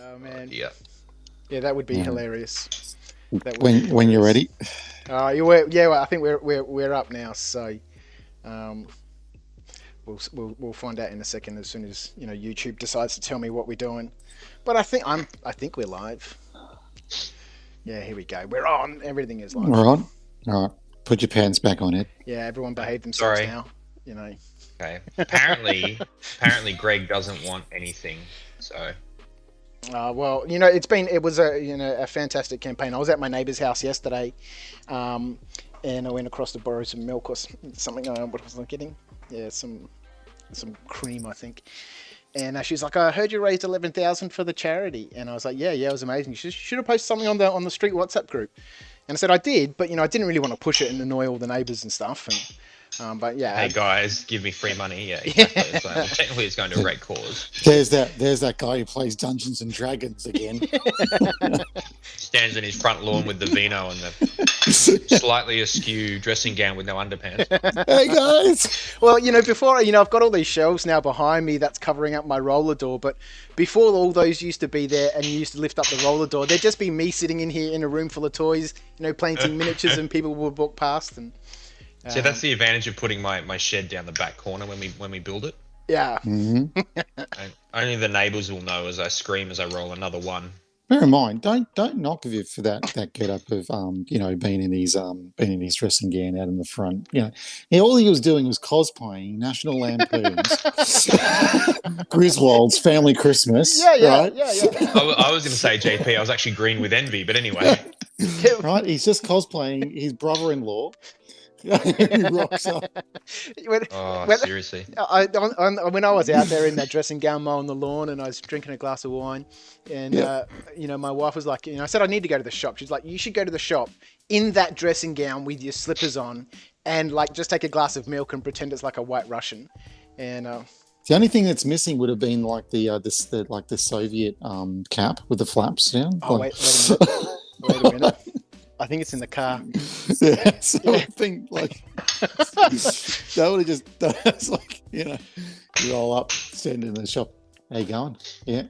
Oh man, Yeah. yeah, that would be hilarious. That would When you're ready. well, I think we're up now, so um, we'll find out in a second as soon as YouTube decides to tell me what we're doing. But I think we're live. Yeah, here we go. We're on. Everything is live. We're on. All right. Put your pants back on, Ed. Yeah, everyone behave themselves now. Okay. Apparently, Greg doesn't want anything. So. Well, it was a fantastic campaign. I was at my neighbour's house yesterday, and I went across to borrow some milk or something. What was I getting? Yeah, some cream, I think. And she's like, "I heard you raised 11,000 for the charity," and I was like, "Yeah, it was amazing. You should have posted something on the street WhatsApp group." And I said I did, but I didn't really want to push it and annoy all the neighbours and stuff. And but yeah, hey guys, give me free money. Yeah, exactly. So technically, it's going to a great cause. There's that guy who plays Dungeons and Dragons again. Stands in his front lawn with the vino and the slightly askew dressing gown with no underpants. Hey guys. Well, before I've got all these shelves now behind me that's covering up my roller door, but before all those used to be there and you used to lift up the roller door, there'd just be me sitting in here in a room full of toys, playing some miniatures, and people would walk past and. So that's the advantage of putting my shed down the back corner when we build it. Yeah. Mm-hmm. Only the neighbours will know as I scream as I roll another one. Bear in mind, don't knock you for that get up of being in his dressing gown out in the front. All he was doing was cosplaying National Lampoon's Griswold's Family Christmas. Yeah. Right? Yeah. I was going to say JP. I was actually green with envy, but anyway. Right, he's just cosplaying his brother-in-law. He rocks up. Seriously. When I was out there in that dressing gown mowing the lawn and I was drinking a glass of wine and, my wife was like, I said, I need to go to the shop. She's like, you should go to the shop in that dressing gown with your slippers on and just take a glass of milk and pretend it's like a white Russian. And, the only thing that's missing would have been like the Soviet cap with the flaps down. Oh, wait a minute. I think it's in the car. Yeah, so I think that would have just that's you roll up, stand in the shop. How you going? Yeah.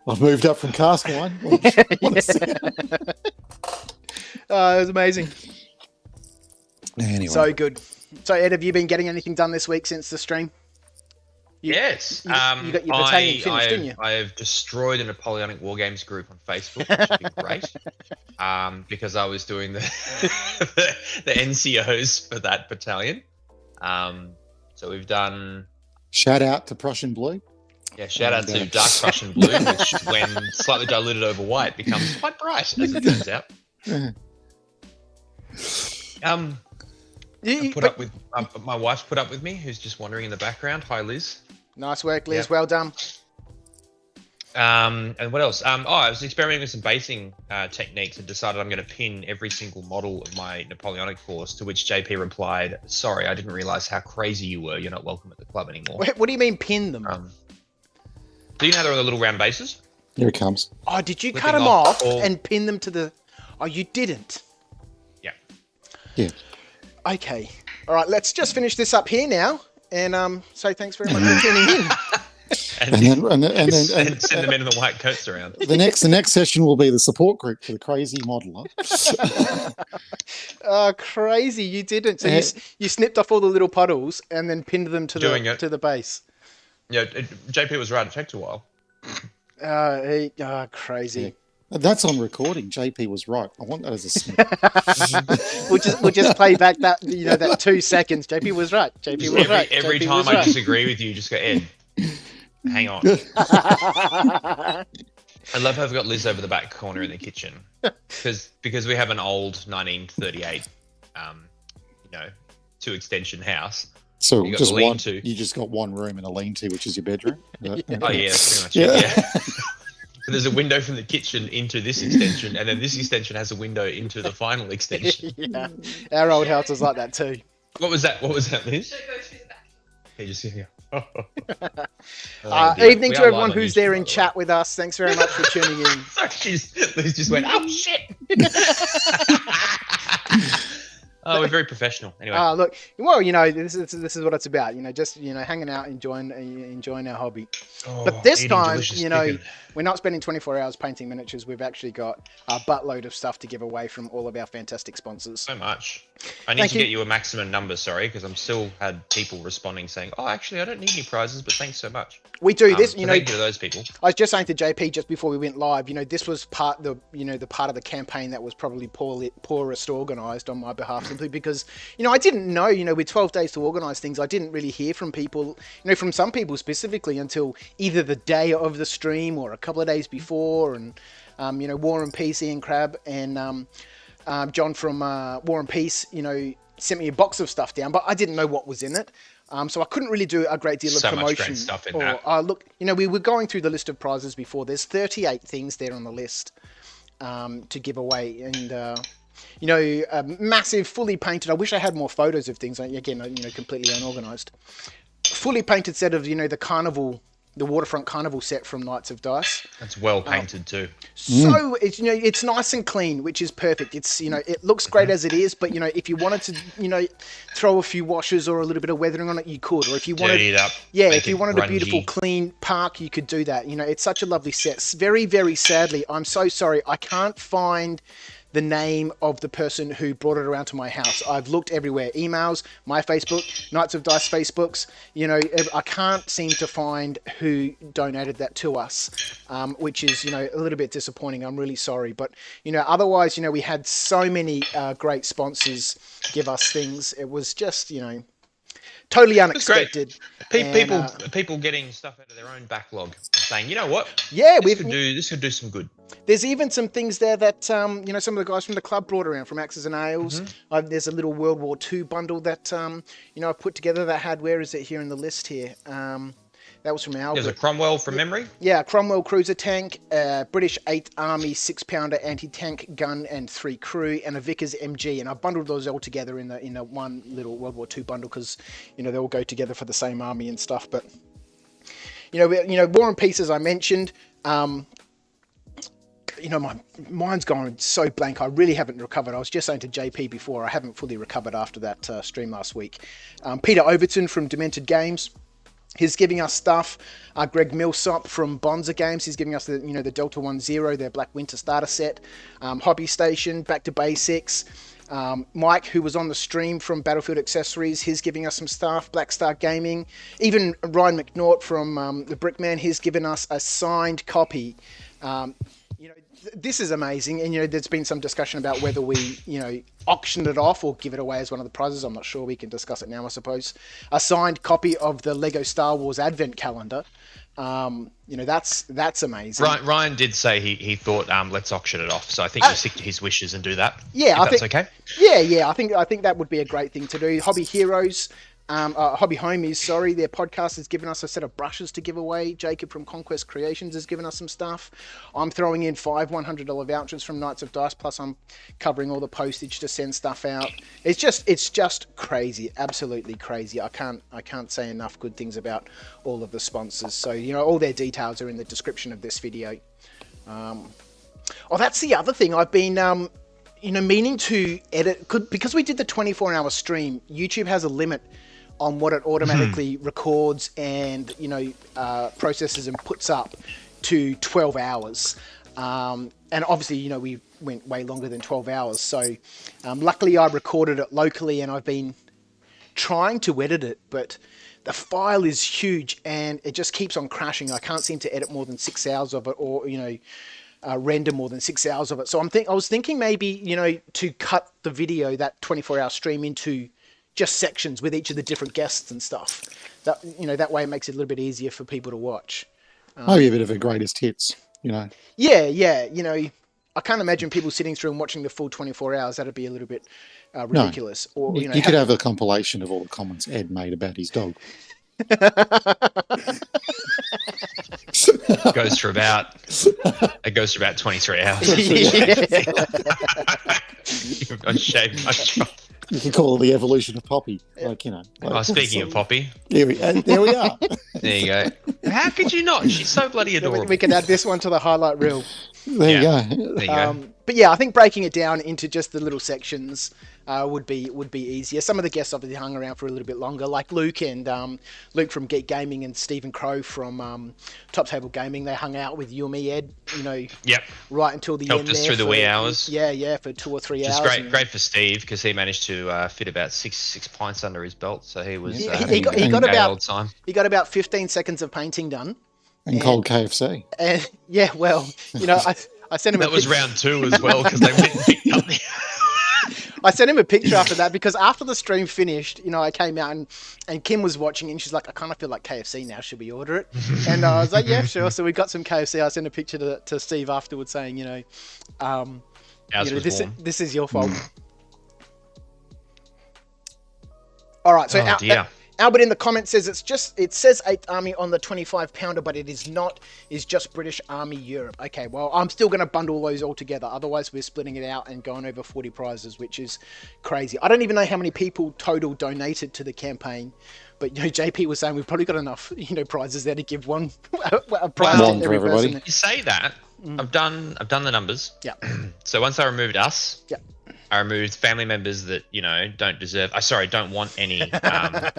I've moved up from cask wine. It was amazing. Anyway. So good. So Ed, have you been getting anything done this week since the stream? Yes. You got your battalion finished, didn't you? I have destroyed a Napoleonic War Games group on Facebook, which has been great. Because I was doing the NCOs for that battalion. So we've done... Shout out to Prussian Blue. Yeah, shout out to Dark Prussian Blue, which when slightly diluted over white becomes quite bright, as it turns out. My wife's put up with me, who's just wandering in the background. Hi, Liz. Nice work, Liz. Yep. Well done. And what else? I was experimenting with some basing techniques and decided I'm going to pin every single model of my Napoleonic force, to which JP replied, "Sorry, I didn't realize how crazy you were. You're not welcome at the club anymore." What do you mean pin them? Do you know they're on the little round bases? Here it comes. Oh, did you cut them off and pin them to the... Oh, you didn't? Yeah. Okay. All right, let's just finish this up here now. And so thanks very much for tuning in. and then send the men in the white coats around. The next session will be the support group for the crazy modeler. Crazy! You didn't. So you snipped off all the little puddles and then pinned them to the base. Yeah, JP was right. It takes a while. Crazy. Yeah. That's on recording. JP was right. I want that as a snip. we'll just play back that that 2 seconds. JP was right. JP was right. Every JP time I disagree with you, just go, Ed, hang on. I love how I've got Liz over the back corner in the kitchen because we have an old 1938, 2 extension house. So you just got one room and a lean-to, which is your bedroom. Oh yeah, that's pretty much it. Yeah. So there's a window from the kitchen into this extension, and then this extension has a window into the final extension. Yeah, our old house was like that too. What was that, Liz? Hey, just here. Evening to everyone who's there in chat with us. Thanks very much for tuning in. Liz just went, oh shit. Oh, we're very professional. Anyway. Look, well, this is what it's about. Just hanging out, enjoying our hobby. But this time, we're not spending 24 hours painting miniatures. We've actually got a buttload of stuff to give away from all of our fantastic sponsors. So much. I need to get you a maximum number, sorry, because I'm still had people responding saying, "Oh, actually, I don't need any prizes, but thanks so much." We do this, thank you to those people. I was just saying to JP just before we went live, this was the part of the campaign that was probably poorest organised on my behalf, simply because I didn't know, with 12 days to organise things, I didn't really hear from people, from some people specifically until either the day of the stream or a couple of days before, and War and Peace, Ian Crab, and John from War and Peace, sent me a box of stuff down, but I didn't know what was in it. So I couldn't really do a great deal of promotion. Much great stuff in that. Look, we were going through the list of prizes before. There's 38 things there on the list to give away, and a massive, fully painted. I wish I had more photos of things. Again, completely unorganized. Fully painted set of the carnival. The waterfront carnival set from Knights of Dice. That's well painted too. So it's it's nice and clean, which is perfect. It's it looks great as it is, but if you wanted to throw a few washes or a little bit of weathering on it, you could. Or if you wanted it up, if you wanted a beautiful clean park, you could do that. It's such a lovely set. Very, very sadly, I'm so sorry, I can't find the name of the person who brought it around to my house. I've looked everywhere, emails, my Facebook, Knights of Dice Facebooks, I can't seem to find who donated that to us, which is, a little bit disappointing. I'm really sorry. But, otherwise, we had so many great sponsors give us things. It was just, totally unexpected. People getting stuff out of their own backlog, saying, you know what? Yeah, this could do some good. There's even some things there that some of the guys from the club brought around from Axes and Ales. There's a little World War II bundle that I put together that had, where is it here in the list here? That was from Albert. There's a Cromwell from memory. Yeah, Cromwell cruiser tank, British 8th Army 6-pounder anti-tank gun and 3 crew, and a Vickers MG. And I bundled those all together in a one little World War II bundle because they all go together for the same army and stuff. But War and Peace, as I mentioned. My mind's gone so blank. I really haven't recovered. I was just saying to JP before, I haven't fully recovered after that stream last week. Peter Overton from Demented Games, he's giving us stuff. Greg Millsop from Bonza Games, he's giving us the Delta 10, their Black Winter starter set. Hobby Station, Back to Basics. Mike, who was on the stream from Battlefield Accessories, he's giving us some stuff. Black Star Gaming. Even Ryan McNaught from the Brickman, he's given us a signed copy. This is amazing, and there's been some discussion about whether we auction it off or give it away as one of the prizes. I'm not sure. We can discuss it now, I suppose. A signed copy of the Lego Star Wars Advent Calendar. That's amazing. Ryan did say he thought let's auction it off, so I think we'll stick to his wishes and do that. Yeah, that's okay. Yeah, I think that would be a great thing to do. Hobby Heroes. Hobby Homies, sorry, their podcast has given us a set of brushes to give away. Jacob from Conquest Creations has given us some stuff. I'm throwing in 5 $100 vouchers from Knights of Dice, plus I'm covering all the postage to send stuff out. It's just crazy, absolutely crazy. I can't say enough good things about all of the sponsors. So all their details are in the description of this video. That's the other thing I've been meaning to edit, because we did the 24-hour stream. YouTube has a limit on what it automatically records and processes and puts up to 12 hours. And obviously, we went way longer than 12 hours. So luckily I recorded it locally, and I've been trying to edit it, but the file is huge and it just keeps on crashing. I can't seem to edit more than 6 hours of it, or render more than 6 hours of it. So I was thinking maybe to cut the video, that 24-hour stream, into just sections with each of the different guests and stuff. That that way it makes it a little bit easier for people to watch. Maybe a bit of a greatest hits, Yeah. I can't imagine people sitting through and watching the full 24 hours. That'd be a little bit ridiculous. No. Or you could have a compilation of all the comments Ed made about his dog. It goes for about 23 hours. I shaved my job. You could call it the evolution of Poppy. Speaking of Poppy. There we are. There you go. How could you not? She's so bloody adorable. We can add this one to the highlight reel. There you go. There you go. But yeah, I think breaking it down into just the little sections would be easier. Some of the guests obviously hung around for a little bit longer, like Luke and Luke from Geek Gaming and Stephen Crow from Top Table Gaming. They hung out with you and me, Ed. Yep. Right until the Helped end us there through the wee hours. Yeah, for 2 or 3 hours. Just great for Steve because he managed to fit about six pints under his belt, so he was he got about time. He got about 15 seconds of painting done. And cold KFC. And yeah, well, I sent him. That was round 2 as well because they went and picked up the. I sent him a picture after that because after the stream finished, I came out and Kim was watching and she's like, I kind of feel like KFC now. Should we order it? And I was like, yeah, sure. So we got some KFC. I sent a picture to Steve afterwards saying, this is your fault. All right. So Albert in the comments says it says 8th Army on the 25 pounder, but it is not. It's just British Army Europe. Okay, well, I'm still going to bundle those all together. Otherwise, we're splitting it out and going over 40 prizes, which is crazy. I don't even know how many people total donated to the campaign, but JP was saying we've probably got enough prizes there to give one a prize to every person. You say that. I've done the numbers. Yeah. So once I removed us. Yeah. I removed family members that don't want any. I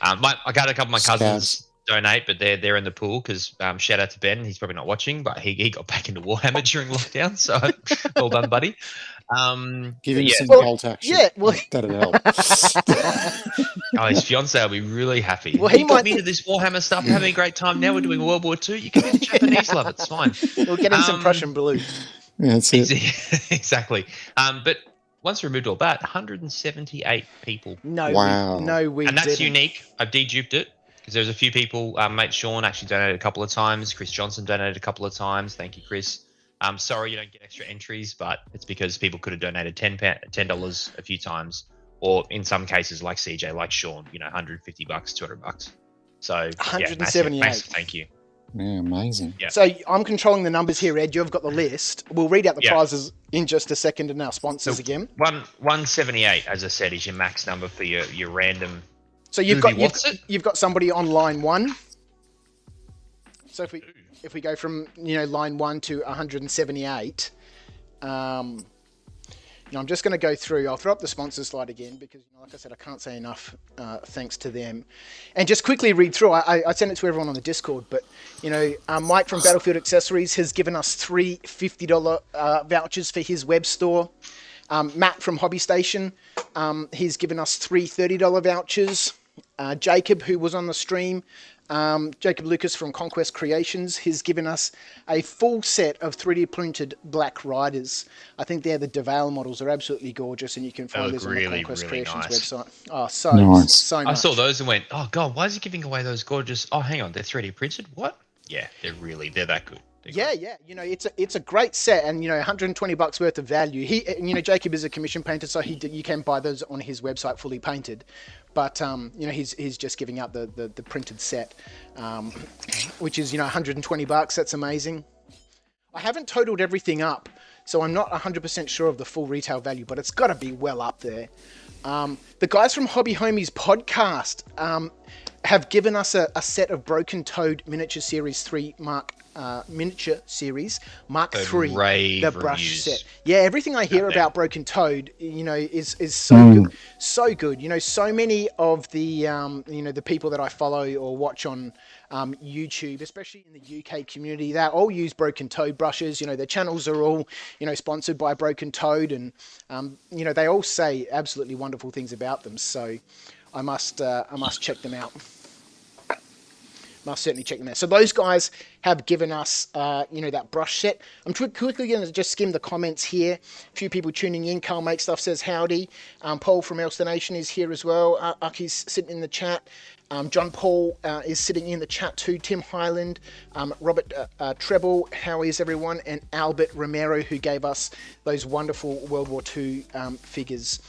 got a couple of my cousins donate, but they're in the pool because shout out to Ben. He's probably not watching, but he got back into Warhammer during lockdown. So well done, buddy. Give him some bolt action. Yeah, well, that'd help. His fiance will be really happy. Well, he might got me into this Warhammer stuff. We're having a great time. Now we're doing World War II. You can be the Japanese love. It's fine. We'll get him some Prussian blue. Yeah, that's it. Exactly. But once we removed all that, 178 people. Wow. And that's unique. I've deduped it because there's a few people. Mate Sean actually donated a couple of times. Chris Johnson donated a couple of times. Thank you, Chris. Sorry you don't get extra entries, but it's because people could have donated $10 a few times, or in some cases like CJ, like Sean, $150, $200. So 178. Massive thank you. Yeah, amazing. Yeah. So I'm controlling the numbers here, Ed. You've got the list. We'll read out the prizes in just a second and our sponsors again. 178, as I said, is your max number for your random. So you've got somebody on line 1. So if we go from line 1 to 178, I'm just going to go through. I'll throw up the sponsors slide again because, like I said, I can't say enough thanks to them. And just quickly read through. I sent it to everyone on the Discord, but Mike from Battlefield Accessories has given us 3 $50 vouchers for his web store. Matt from Hobby Station, he's given us 3 $30 vouchers. Jacob, who was on the stream, Jacob Lucas from Conquest Creations, has given us a full set of 3D printed Black Riders. I think they're the DeVale models. They're absolutely gorgeous, and you can find those on the Conquest Creations website. Oh, so nice. So much. I saw those and went, oh God, why is he giving away those gorgeous? Oh, hang on, they're 3D printed? What? Yeah, they're that good. Yeah. It's a great set, and $120 worth of value. He, Jacob is a commission painter, so you can buy those on his website fully painted. But he's just giving out the printed set, which is $120. That's amazing. I haven't totaled everything up, so I'm not 100% sure of the full retail value, but it's got to be well up there. The guys from Hobby Homies podcast have given us a set of Broken Toad Miniature Series 3 Mark III, the brush set. Yeah, everything I hear about Broken Toad, is so good, so good. So many of the the people that I follow or watch on YouTube, especially in the UK community, they all use Broken Toad brushes. Their channels are all sponsored by Broken Toad, and they all say absolutely wonderful things about them. So I must check them out. Must certainly check them out. So those guys have given us, that brush set. I'm quickly going to just skim the comments here. A few people tuning in. Carl Make Stuff says howdy. Paul from Elster Nation is here as well. Aki's sitting in the chat. John Paul is sitting in the chat too. Tim Highland, Robert Treble, how is everyone? And Albert Romero, who gave us those wonderful World War II figures,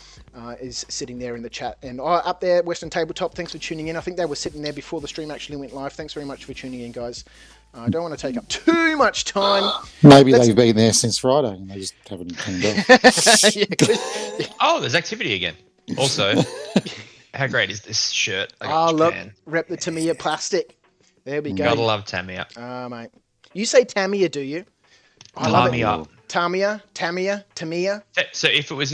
is sitting there in the chat. And up there, Western Tabletop, thanks for tuning in. I think they were sitting there before the stream actually went live. Thanks very much for tuning in, guys. I don't want to take up too much time. Maybe they've been there since Friday and they just haven't turned up. Oh, there's activity again. Also, how great is this shirt? Look, rep the Tamiya plastic. There we go. Gotta love Tamiya. Mate. You say Tamiya, do you? I love it. Tamiya. Tamiya. So if it was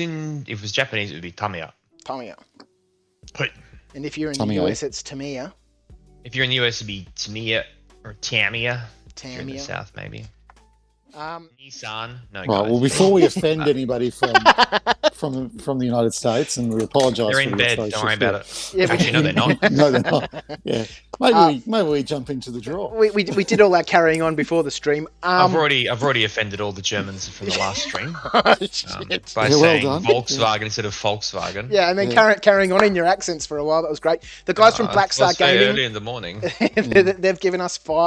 Japanese, it would be Tamiya. Tamiya. Hey. And if you're in Tamiya. the US, it's Tamiya. If you're in the US, it'd be Tamiya or Tamiya. If you're in the Tamiya. South, maybe. Nissan. No, Right. guys. Well, before we offend anybody from the United States, and we apologise. They're for in the bed. Don't atrocious worry about it. Yeah, Actually, no, they're not. No, they're not. Yeah. Maybe we jump into the draw. We did all that carrying on before the stream. I've already offended all the Germans from the last stream Oh, by shit. Yeah, well saying done. Volkswagen instead of Volkswagen. Yeah, and then carrying on in your accents for a while. That was great. The guys from Black Star Let's go Gaming, early in the morning. they've given us four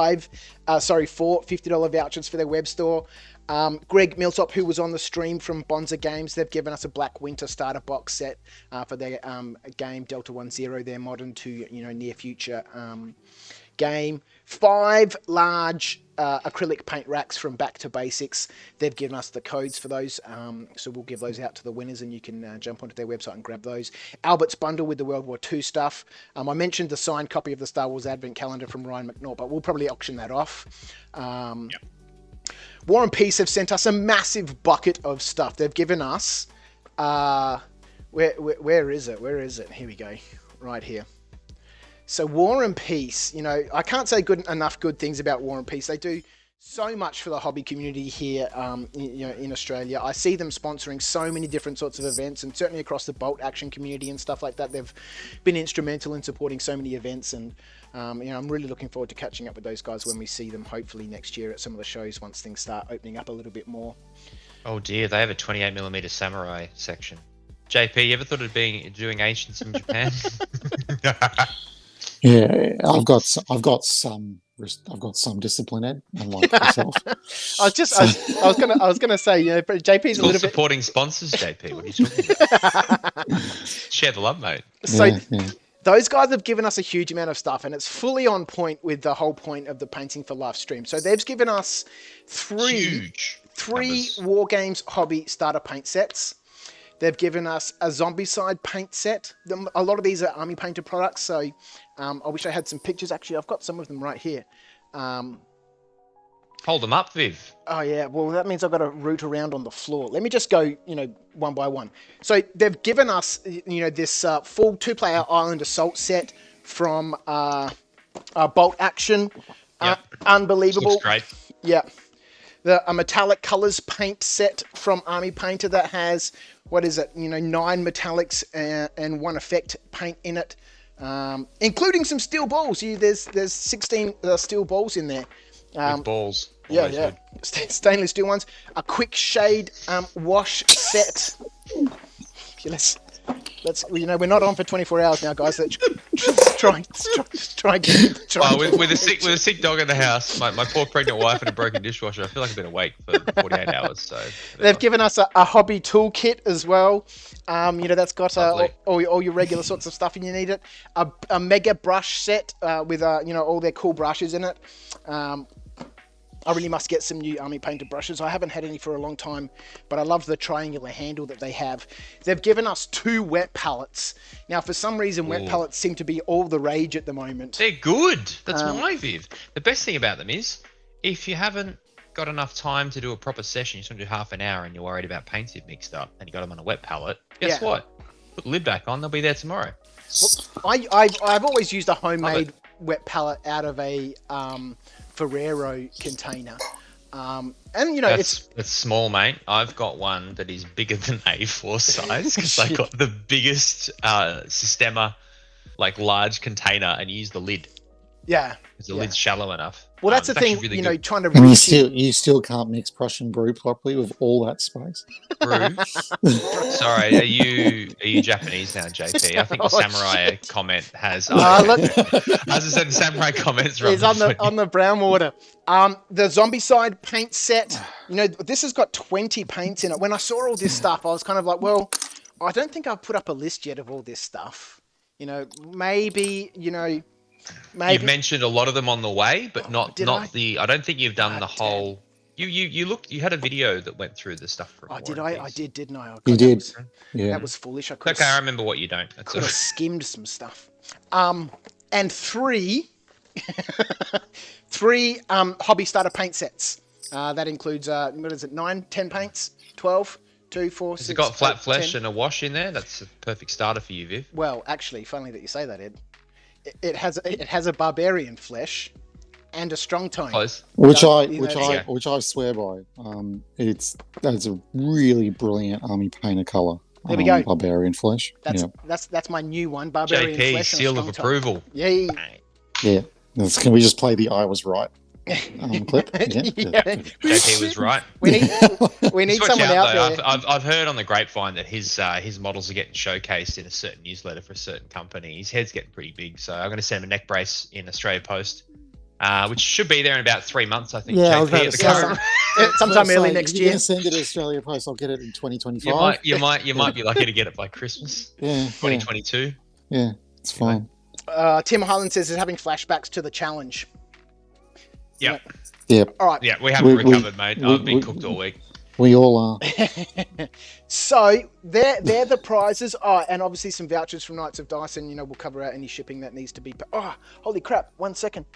$50 vouchers for their web store. Greg Milltop, who was on the stream from Bonza Games, they've given us a Black Winter starter box set for their game Delta 10, their modern to near future game. 5 large acrylic paint racks from Back to Basics. They've given us the codes for those, so we'll give those out to the winners, and you can jump onto their website and grab those. Albert's bundle with the World War II stuff. I mentioned the signed copy of the Star Wars Advent Calendar from Ryan McNaught, but we'll probably auction that off. War and Peace have sent us a massive bucket of stuff. They've given us where is it? Here we go, right here. So War and Peace, I can't say enough good things about War and Peace. They do so much for the hobby community here, in Australia. I see them sponsoring so many different sorts of events, and certainly across the bolt action community and stuff like that. They've been instrumental in supporting so many events, and I'm really looking forward to catching up with those guys when we see them, hopefully next year at some of the shows once things start opening up a little bit more. Oh dear, they have a 28mm samurai section. JP, you ever thought of doing ancients in Japan? Yeah, I've got some discipline, Ed, unlike yourself. I was gonna say, JP's a little bit supporting sponsors. JP, what are you talking about? Share the love, mate. So those guys have given us a huge amount of stuff, and it's fully on point with the whole point of the Painting for Life stream. So they've given us three War Games hobby starter paint sets. They've given us a Zombicide paint set. A lot of these are Army Painter products, so I wish I had some pictures. Actually, I've got some of them right here. Hold them up, Viv. Oh, yeah. Well, that means I've got to root around on the floor. Let me just go, one by one. So they've given us, this full 2-player Island Assault set from Bolt Action. Yep. Unbelievable. Looks great. Yeah. A metallic colors paint set from Army Painter that has, 9 metallics and 1 effect paint in it, including some steel balls. There's 16 steel balls in there. With balls. Yeah. Stainless steel ones. A quick shade wash set. Okay, we're not on for 24 hours now, guys. Let's try with a sick dog in the house, my poor pregnant wife and a broken dishwasher, I feel like I've been awake for 48 hours. So they've given us a hobby toolkit as well. That's got all your regular sorts of stuff, and you need it. A mega brush set with all their cool brushes in it. I really must get some new Army Painter brushes. I haven't had any for a long time, but I love the triangular handle that they have. They've given us 2 wet palettes. Now, for some reason, wet palettes seem to be all the rage at the moment. They're good. That's my Viv. The best thing about them is, if you haven't got enough time to do a proper session, you just want to do half an hour and you're worried about paints you've mixed up, and you got them on a wet palette, guess what? Put the lid back on, they'll be there tomorrow. Well, I've always used a homemade wet palette out of a Ferrero container, and that's small, mate. I've got one that is bigger than A4 size because I got the biggest Sistema, large container, and use the lid. Yeah, because the lid's shallow enough. Well, that's the thing, really trying to. And you still can't mix Prussian brew properly with all that space. Brew. Sorry, are you Japanese now, JP? I think the samurai comment has. As I said, the samurai comments. It's on the brown water. The Zombicide paint set. This has got 20 paints in it. When I saw all this stuff, I was kind of like, well, I don't think I've put up a list yet of all this stuff. Maybe. Maybe. You've mentioned a lot of them on the way, but not I? the. I don't think you've done the whole. You had a video that went through the stuff for. Oh, did I? I did, didn't I? You did. That was foolish. I I remember what you don't. Could have skimmed some stuff. And three hobby starter paint sets. That includes, what is it, 9, 10 paints? 12? 2, 4, Has 6, it got flat 8, flesh 10? and a wash in there? That's a perfect starter for you, Viv. Well, actually, funny that you say that, Ed. It has a barbarian flesh and a strong tone. Close. Which Yeah. I swear by. That's a really brilliant army painter color. There we go. Barbarian flesh. That's my new one. Barbarian JP, flesh and a seal strong of tone. approval. Yay. Yeah. Can we just play the "I was right" clip? Yeah. JP was right. We need Just watch someone out though. there. I've heard on the grapevine that his models are getting showcased in a certain newsletter for a certain company. His head's getting pretty big, so I'm going to send him a neck brace in Australia Post, which should be there in about 3 months, I think. Yeah, I was JP about at to the say. current. Sometime early next You're year. going to send it to Australia Post. I'll get it in 2025. You might be lucky to get it by Christmas. Yeah. 2022. Yeah, it's fine. Tim Highland says he's having flashbacks to the challenge. Yeah. Yep. All right. Yeah, we haven't recovered, mate. I've been cooked all week. We all are. So they're the prizes. Oh, and obviously some vouchers from Knights of Dice, and we'll cover out any shipping that needs to be. Oh, holy crap! 1 second.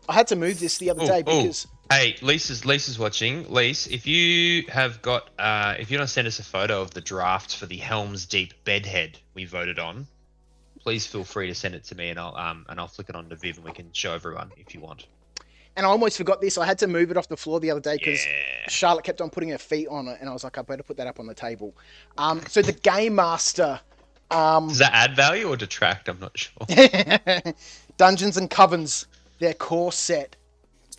I had to move this the other day because. Hey, Lisa's watching. Lise, if you have got, if you want to send us a photo of the draft for the Helm's Deep bedhead we voted on, please feel free to send it to me, and I'll flick it on to Viv, and we can show everyone if you want. And I almost forgot this. I had to move it off the floor the other day because Charlotte kept on putting her feet on it, and I was like, I better put that up on the table. So the Game Master. Does that add value or detract? I'm not sure. Dungeons and Covens, their core set.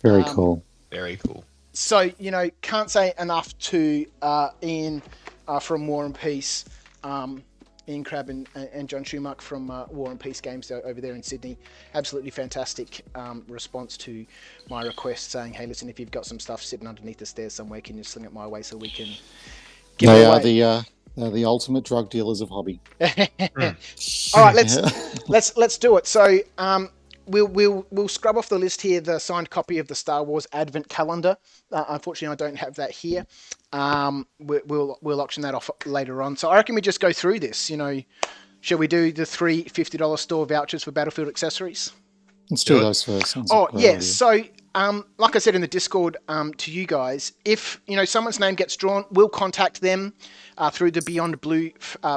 Very cool. Very cool. So, can't say enough to Ian from War and Peace, Ian Crabb and John Schumacher from War and Peace Games over there in Sydney. Absolutely fantastic response to my request saying, hey, listen, if you've got some stuff sitting underneath the stairs somewhere, can you sling it my way so we can give it away? They're the ultimate drug dealers of hobby. All right, let's do it. So we'll scrub off the list here the signed copy of the Star Wars Advent Calendar. Unfortunately, I don't have that here. We'll auction that off later on. So I reckon we just go through this. Shall we do the 3 $50 store vouchers for Battlefield accessories? Let's do those first. So like I said in the Discord to you guys, if someone's name gets drawn, we'll contact them through the Beyond Blue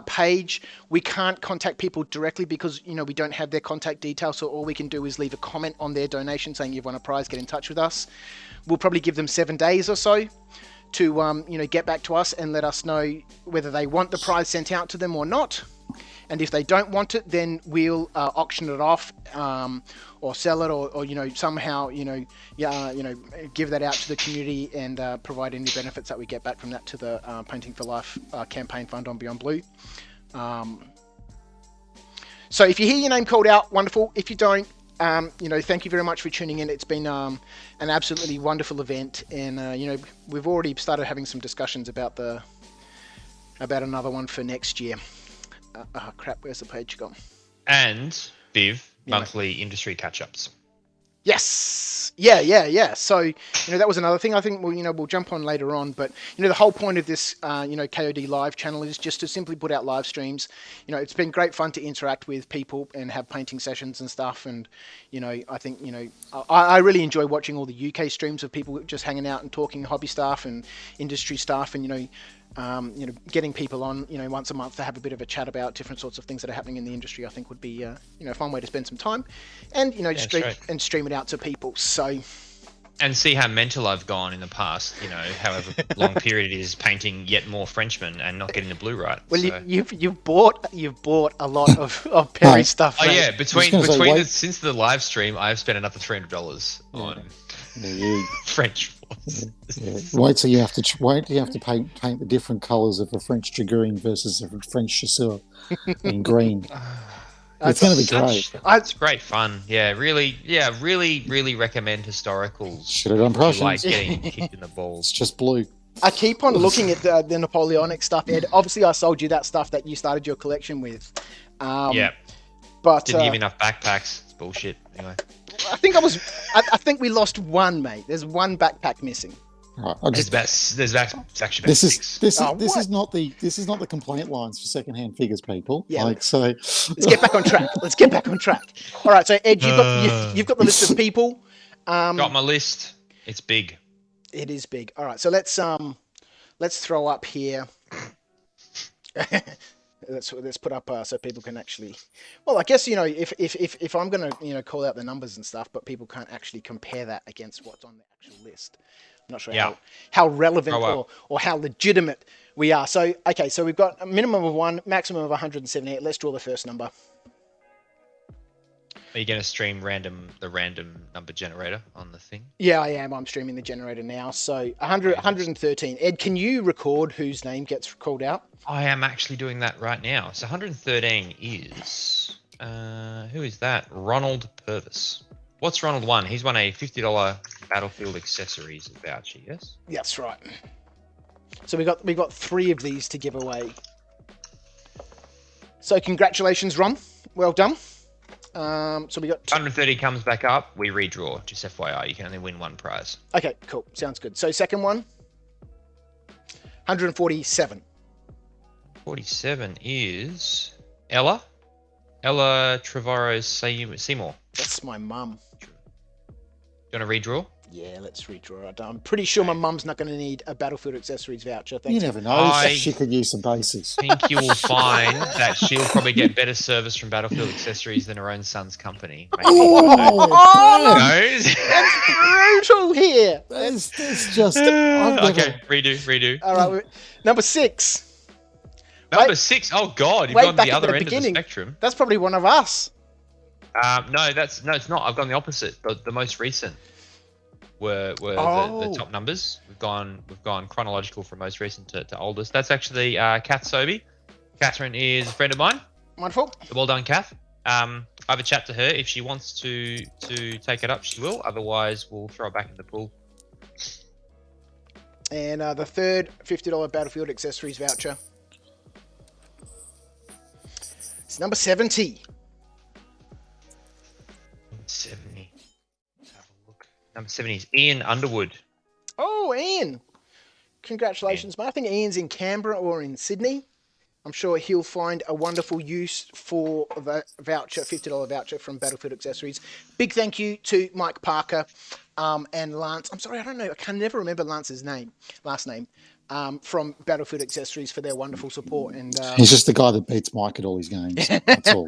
page. We can't contact people directly because we don't have their contact details, so all we can do is leave a comment on their donation saying you've won a prize, get in touch with us. We'll probably give them 7 days or so to get back to us and let us know whether they want the prize sent out to them or not. And if they don't want it, then we'll auction it off or sell it or somehow give that out to the community and provide any benefits that we get back from that to the Painting for Life campaign fund on Beyond Blue. So if you hear your name called out, wonderful. If you don't, thank you very much for tuning in. It's been an absolutely wonderful event, and we've already started having some discussions about another one for next year. Crap, where's the page gone? And Viv, monthly industry catch-ups. Yes. Yeah. So, that was another thing. I think we'll jump on later on, but the whole point of this KOD live channel is just to simply put out live streams. It's been great fun to interact with people and have painting sessions and stuff, and I think I really enjoy watching all the UK streams of people just hanging out and talking hobby stuff and industry stuff, and getting people on, once a month to have a bit of a chat about different sorts of things that are happening in the industry, I think would be, a fun way to spend some time and, stream it out to people. So. And see how mental I've gone in the past, however long period it is painting yet more Frenchmen and not getting the blue right. Well, so. you've bought a lot of Perry stuff. Oh yeah, since the live stream, I've spent another $300 on French. Yeah. Wait till you have to paint the different colours of a French Dragoon versus a French Chasseur in green. It's going to be great. It's great fun. Yeah, really recommend historicals. Should have done Prussians. Like getting kicked in the balls. It's just blue. I keep on looking at the Napoleonic stuff, Ed. Obviously, I sold you that stuff that you started your collection with. But didn't give me enough backpacks. It's bullshit. Anyway. I think we lost one, mate. There's one backpack missing. Right, there's actually about six. This is not the complaint lines for secondhand figures, people. Yeah. Let's get back on track. All right, so Ed, you've got the list of people. Got my list. It's big. It is big. All right, so let's throw up here. let's put up so people can actually. Well, I guess if I'm gonna call out the numbers and stuff, but people can't actually compare that against what's on the actual list. I'm not sure how relevant or how legitimate we are. So okay, so we've got a minimum of 1, maximum of 178. Let's draw the first number. Are you going to stream the random number generator on the thing? Yeah, I am. I'm streaming the generator now. So 113. Ed, can you record whose name gets called out? I am actually doing that right now. So 113 is who is that? Ronald Purvis. What's Ronald won? He's won a $50 Battlefield accessories voucher. Yes. That's right. So we got 3 of these to give away. So congratulations, Ron. Well done. So we got 130 comes back up. We redraw. Just FYI, you can only win 1 prize. Okay, cool. Sounds good. So second one, 147. 47 is Ella Trevorrow Seymour. That's my mum. Do you want to redraw? Yeah, let's redraw it. I'm pretty sure my mum's not going to need a Battlefield accessories voucher. You never know. She could use some bases. I think you will find that she'll probably get better service from Battlefield accessories than her own son's company. That's brutal here. That's just... Okay, redo. All right, number 6. Number 6. Oh God, you've gone the other end of the spectrum. That's probably one of us. No, it's not. I've gone the opposite. The most recent were the top numbers. We've gone chronological from most recent to oldest. That's actually Kath Sobey. Catherine is a friend of mine. Wonderful. Well done, Kath. I have a chat to her. If she wants to take it up, she will. Otherwise, we'll throw it back in the pool. And the third $50 Battlefield accessories voucher. It's number 70. 70. Let's have a look. Number 70 is Ian Underwood. Oh, Ian. Congratulations, mate. I think Ian's in Canberra or in Sydney. I'm sure he'll find a wonderful use for the voucher, $50 voucher from Battlefield Accessories. Big thank you to Mike Parker and Lance. I'm sorry, I don't know. I can never remember Lance's last name. From Battlefield Accessories for their wonderful support. And he's just the guy that beats Mike at all his games. That's all.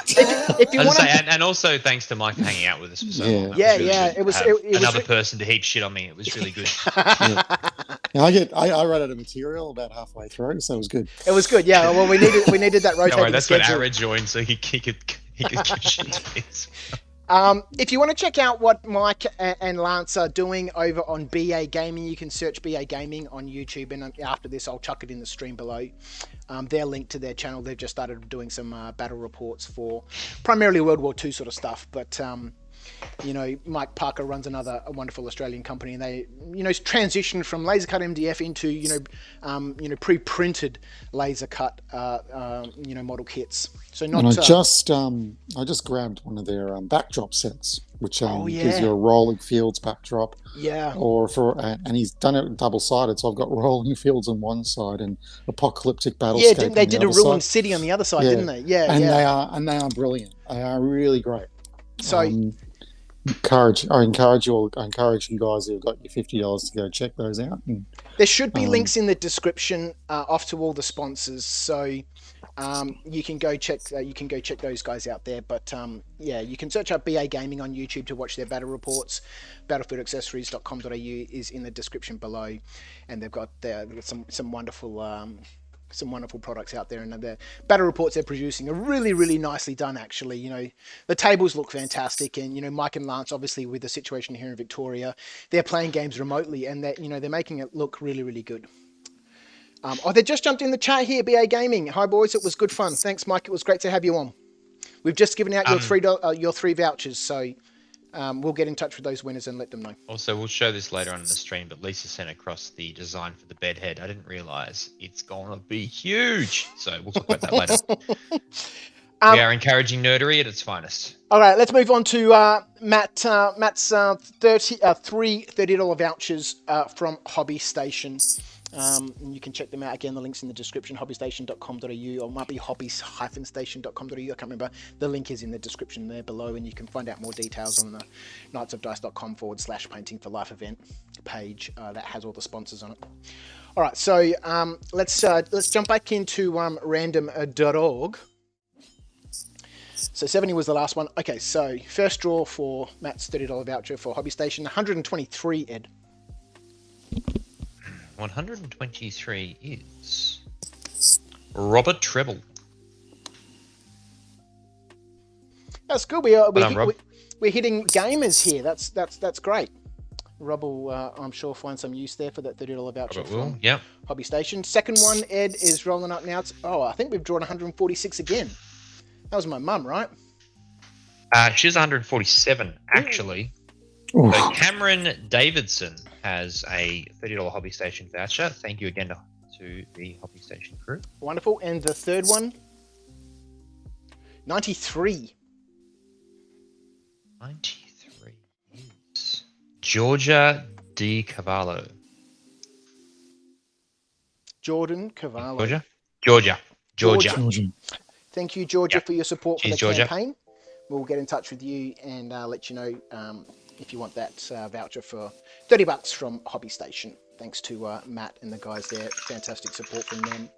if you want and also thanks to Mike for hanging out with us for so long. It was another person to heap shit on me. It was really good. I ran out of material about halfway through, so it was good. It was good, yeah. Well, we needed that rotating. No, that's when Ara joined, so he could give shit to this. If you want to check out what Mike and Lance are doing over on BA Gaming, you can search BA Gaming on YouTube, and after this I'll chuck it in the stream below. They're linked to their channel. They've just started doing some battle reports for primarily World War II sort of stuff, but Mike Parker runs a wonderful Australian company, and they transitioned from laser cut MDF into pre-printed laser cut model kits. So I just grabbed one of their backdrop sets, which gives you a rolling fields backdrop. Yeah. And he's done it double-sided, so I've got rolling fields on one side and apocalyptic battlescape. Yeah, they did a ruined city on the other side, didn't they? Yeah, and they are brilliant. They are really great. So I encourage you guys who've got your $50 to go check those out. And, there should be links in the description off to all the sponsors, so you can go check those guys out there. But you can search up BA Gaming on YouTube to watch their battle reports. BattlefieldAccessories.com.au is in the description below, and they've got some wonderful products out there, and the battle reports they're producing are really, really nicely done, actually. The tables look fantastic, and Mike and Lance, obviously with the situation here in Victoria, they're playing games remotely, and they're making it look really, really good. They just jumped in the chat here, BA Gaming. Hi boys, it was good fun. Thanks, Mike. It was great to have you on. We've just given out your three vouchers, so we'll get in touch with those winners and let them know. Also, we'll show this later on in the stream, but Lisa sent across the design for the bed head. I didn't realise it's going to be huge. So we'll talk about that later. We are encouraging nerdery at its finest. All right, let's move on to Matt's three $30 vouchers from Hobby Station. And you can check them out again. The link's in the description, hobbystation.com.au, or it might be hobbies-station.com.au. I can't remember. The link is in the description there below, and you can find out more details on the knightsofdice.com/painting for life event page that has all the sponsors on it. All right, so let's jump back into random.org. So 70 was the last one. Okay, so first draw for Matt's $30 voucher for Hobby Station. 123, Ed. 123 is Robert Treble. That's good. We're hitting gamers here. That's great. Rob will, I'm sure, find some use there for that $30 voucher from Hobby Station. Second one, Ed, is rolling up now. I think we've drawn 146 again. That was my mum, right? She's 147, actually. Ooh. So Cameron Davidson has a $30 Hobby Station voucher. Thank you again to the Hobby Station crew. Wonderful. And the third one, 93. 93 is Georgia D. Cavallo. Jordan Cavallo. Georgia. Thank you, Georgia, for your support for the Georgia. campaign. We'll get in touch with you and let you know if you want that voucher for $30 from Hobby Station. Thanks to Matt and the guys there. Fantastic support from them.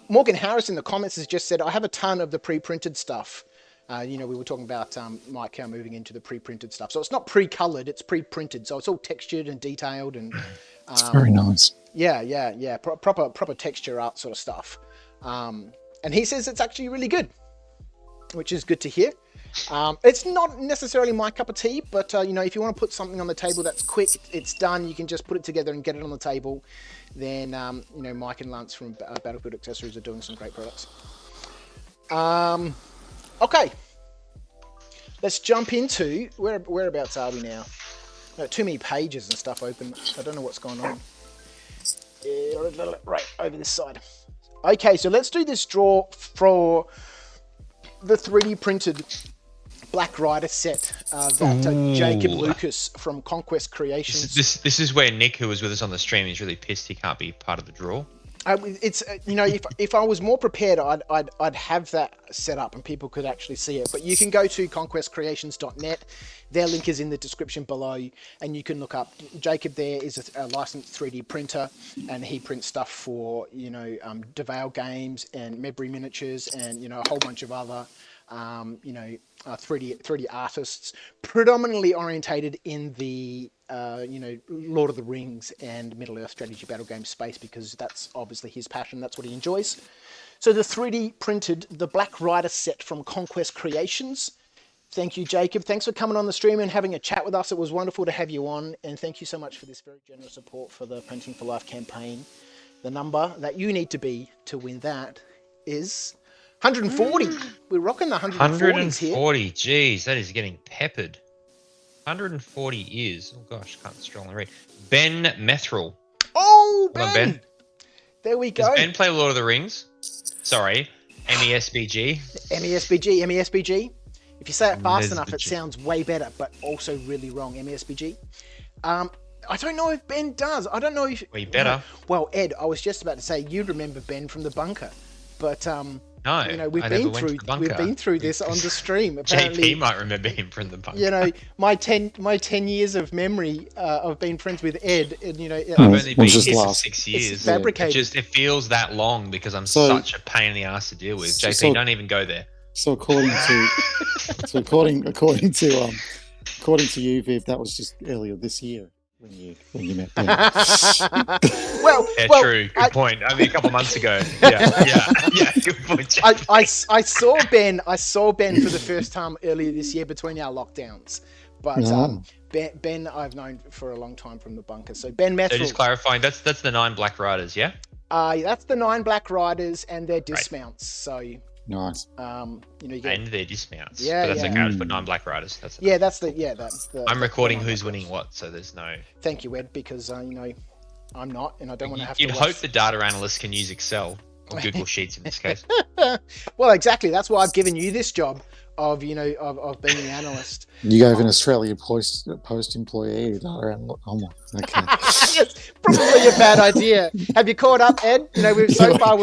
Morgan Harris in the comments has just said, I have a ton of the pre-printed stuff. We were talking about Mike moving into the pre-printed stuff. So it's not pre-colored, it's pre-printed. So it's all textured and detailed. And It's very nice. Yeah. Proper texture art sort of stuff. And he says it's actually really good, which is good to hear. It's not necessarily my cup of tea, but if you want to put something on the table that's quick, it's done, you can just put it together and get it on the table, then Mike and Lance from Battlefield Accessories are doing some great products. Okay, let's jump into whereabouts are we now? Too many pages and stuff open. I don't know what's going on. Right over this side. Okay, so let's do this draw for the 3D printed Black Rider set that Jacob Lucas from Conquest Creations. This is where Nick, who was with us on the stream, is really pissed he can't be part of the draw. It's if I was more prepared, I'd have that set up and people could actually see it. But you can go to conquestcreations.net. Their link is in the description below, and you can look up Jacob. There is a licensed 3D printer, and he prints stuff for DeVale Games and Medbury Miniatures and a whole bunch of other 3D artists, predominantly orientated in the Lord of the Rings and Middle Earth strategy battle game space, because that's obviously his passion. That's what he enjoys. So the 3D printed the Black Rider set from Conquest Creations. Thank you, Jacob. Thanks for coming on the stream and having a chat with us. It was wonderful to have you on, and thank you so much for this very generous support for the Painting for Life campaign. The number that you need to be to win that is 140. We're rocking the 140s here. 140, geez, that is getting peppered. 140 is, oh gosh, can't strongly read. Ben Methrel. Oh, Ben! Come on, Ben. There we go. Does Ben play Lord of the Rings? Sorry, MESBG. MESBG. If you say it fast enough, it sounds way better, but also really wrong. MESBG. I don't know if Ben does. I don't know if... Well, you better. Well, Ed, I was just about to say you'd remember Ben from the bunker, but no, we've been through this on the stream. Apparently, JP might remember him from the bunker. My 10 years of memory of being friends with Ed, and I've only been just here for last. 6 years. It's fabricated. It feels that long because I'm such a pain in the ass to deal with. JP, don't even go there. So according to you, Viv, that was just earlier this year when you met Ben. True. Good point. Only a couple of months ago. Yeah. Good point. JP. I saw Ben. For the first time earlier this year between our lockdowns. But Ben, I've known for a long time from the bunker. So Ben Methrel. So just clarifying, that's the 9 Black Riders, yeah? That's the 9 Black Riders and their dismounts. So. Nice. You get... And their dismounts. Yeah, but that's okay. I'd put 9 Black Riders. That's the. I'm recording who's winning what, so there's no. Thank you, Ed, because I'm not, and I don't want to have to. You'd hope the data analyst can use Excel or Google Sheets in this case. Well, exactly. That's why I've given you this job of being the analyst. You gave an Australian Post employee data analyst. Oh my. Okay. Yes, probably a bad idea. Have you caught up, Ed? You know, we're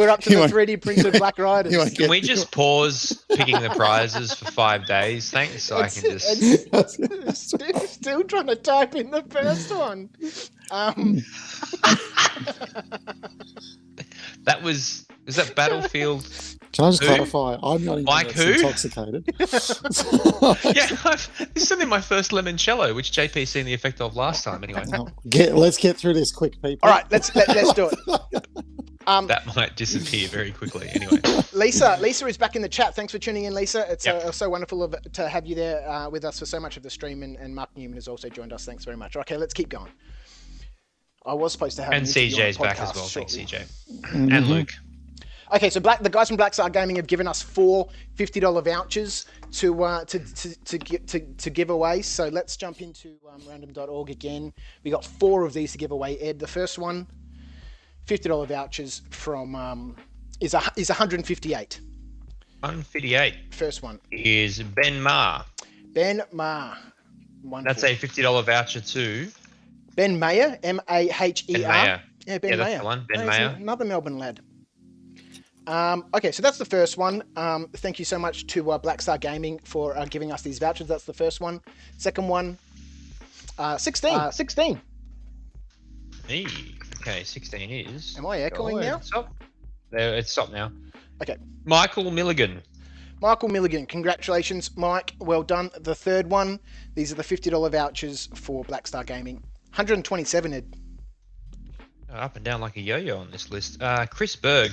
up to the 3D printed Black Riders. Can we just pause picking the prizes for 5 days? Thanks, so I can just. Still trying to type in the first one. That was that Battlefield? Can I just clarify? I'm the only one Like that's who? intoxicated. Yeah, this is only my first limoncello, which JP seen the effect of last time. Anyway, Let's get through this quick, people. All right, let's do it. That might disappear very quickly. Anyway, Lisa is back in the chat. Thanks for tuning in, Lisa. It's so wonderful to have you there with us for so much of the stream, and Mark Newman has also joined us. Thanks very much. Okay, let's keep going. I was supposed to have and CJ's back as well. Shortly. Thanks, CJ and Luke. Okay, so the guys from Black Star Gaming have given us 4 $50 vouchers to give away. So let's jump into random.org again. We got 4 of these to give away. Ed, the first one, $50 vouchers from is 158. 158. First one is Ben Ma. Ben Ma. Wonderful. That's a $50 voucher to Ben Mayer, Maher. Ben Mayer. Yeah, Ben Mayer. That's the one. Ben Mayer. Another Melbourne lad. Okay, so that's the first one. Thank you so much to Black Star Gaming for giving us these vouchers. That's the first one. Second one, 16. 16. Me. Okay, 16 is. Am I echoing now? Stop. There, it's stopped now. Okay. Michael Milligan. Michael Milligan, congratulations, Mike. Well done. The third one. These are the $50 vouchers for Black Star Gaming. 127, Ed. Up and down like a yo-yo on this list. Chris Berg.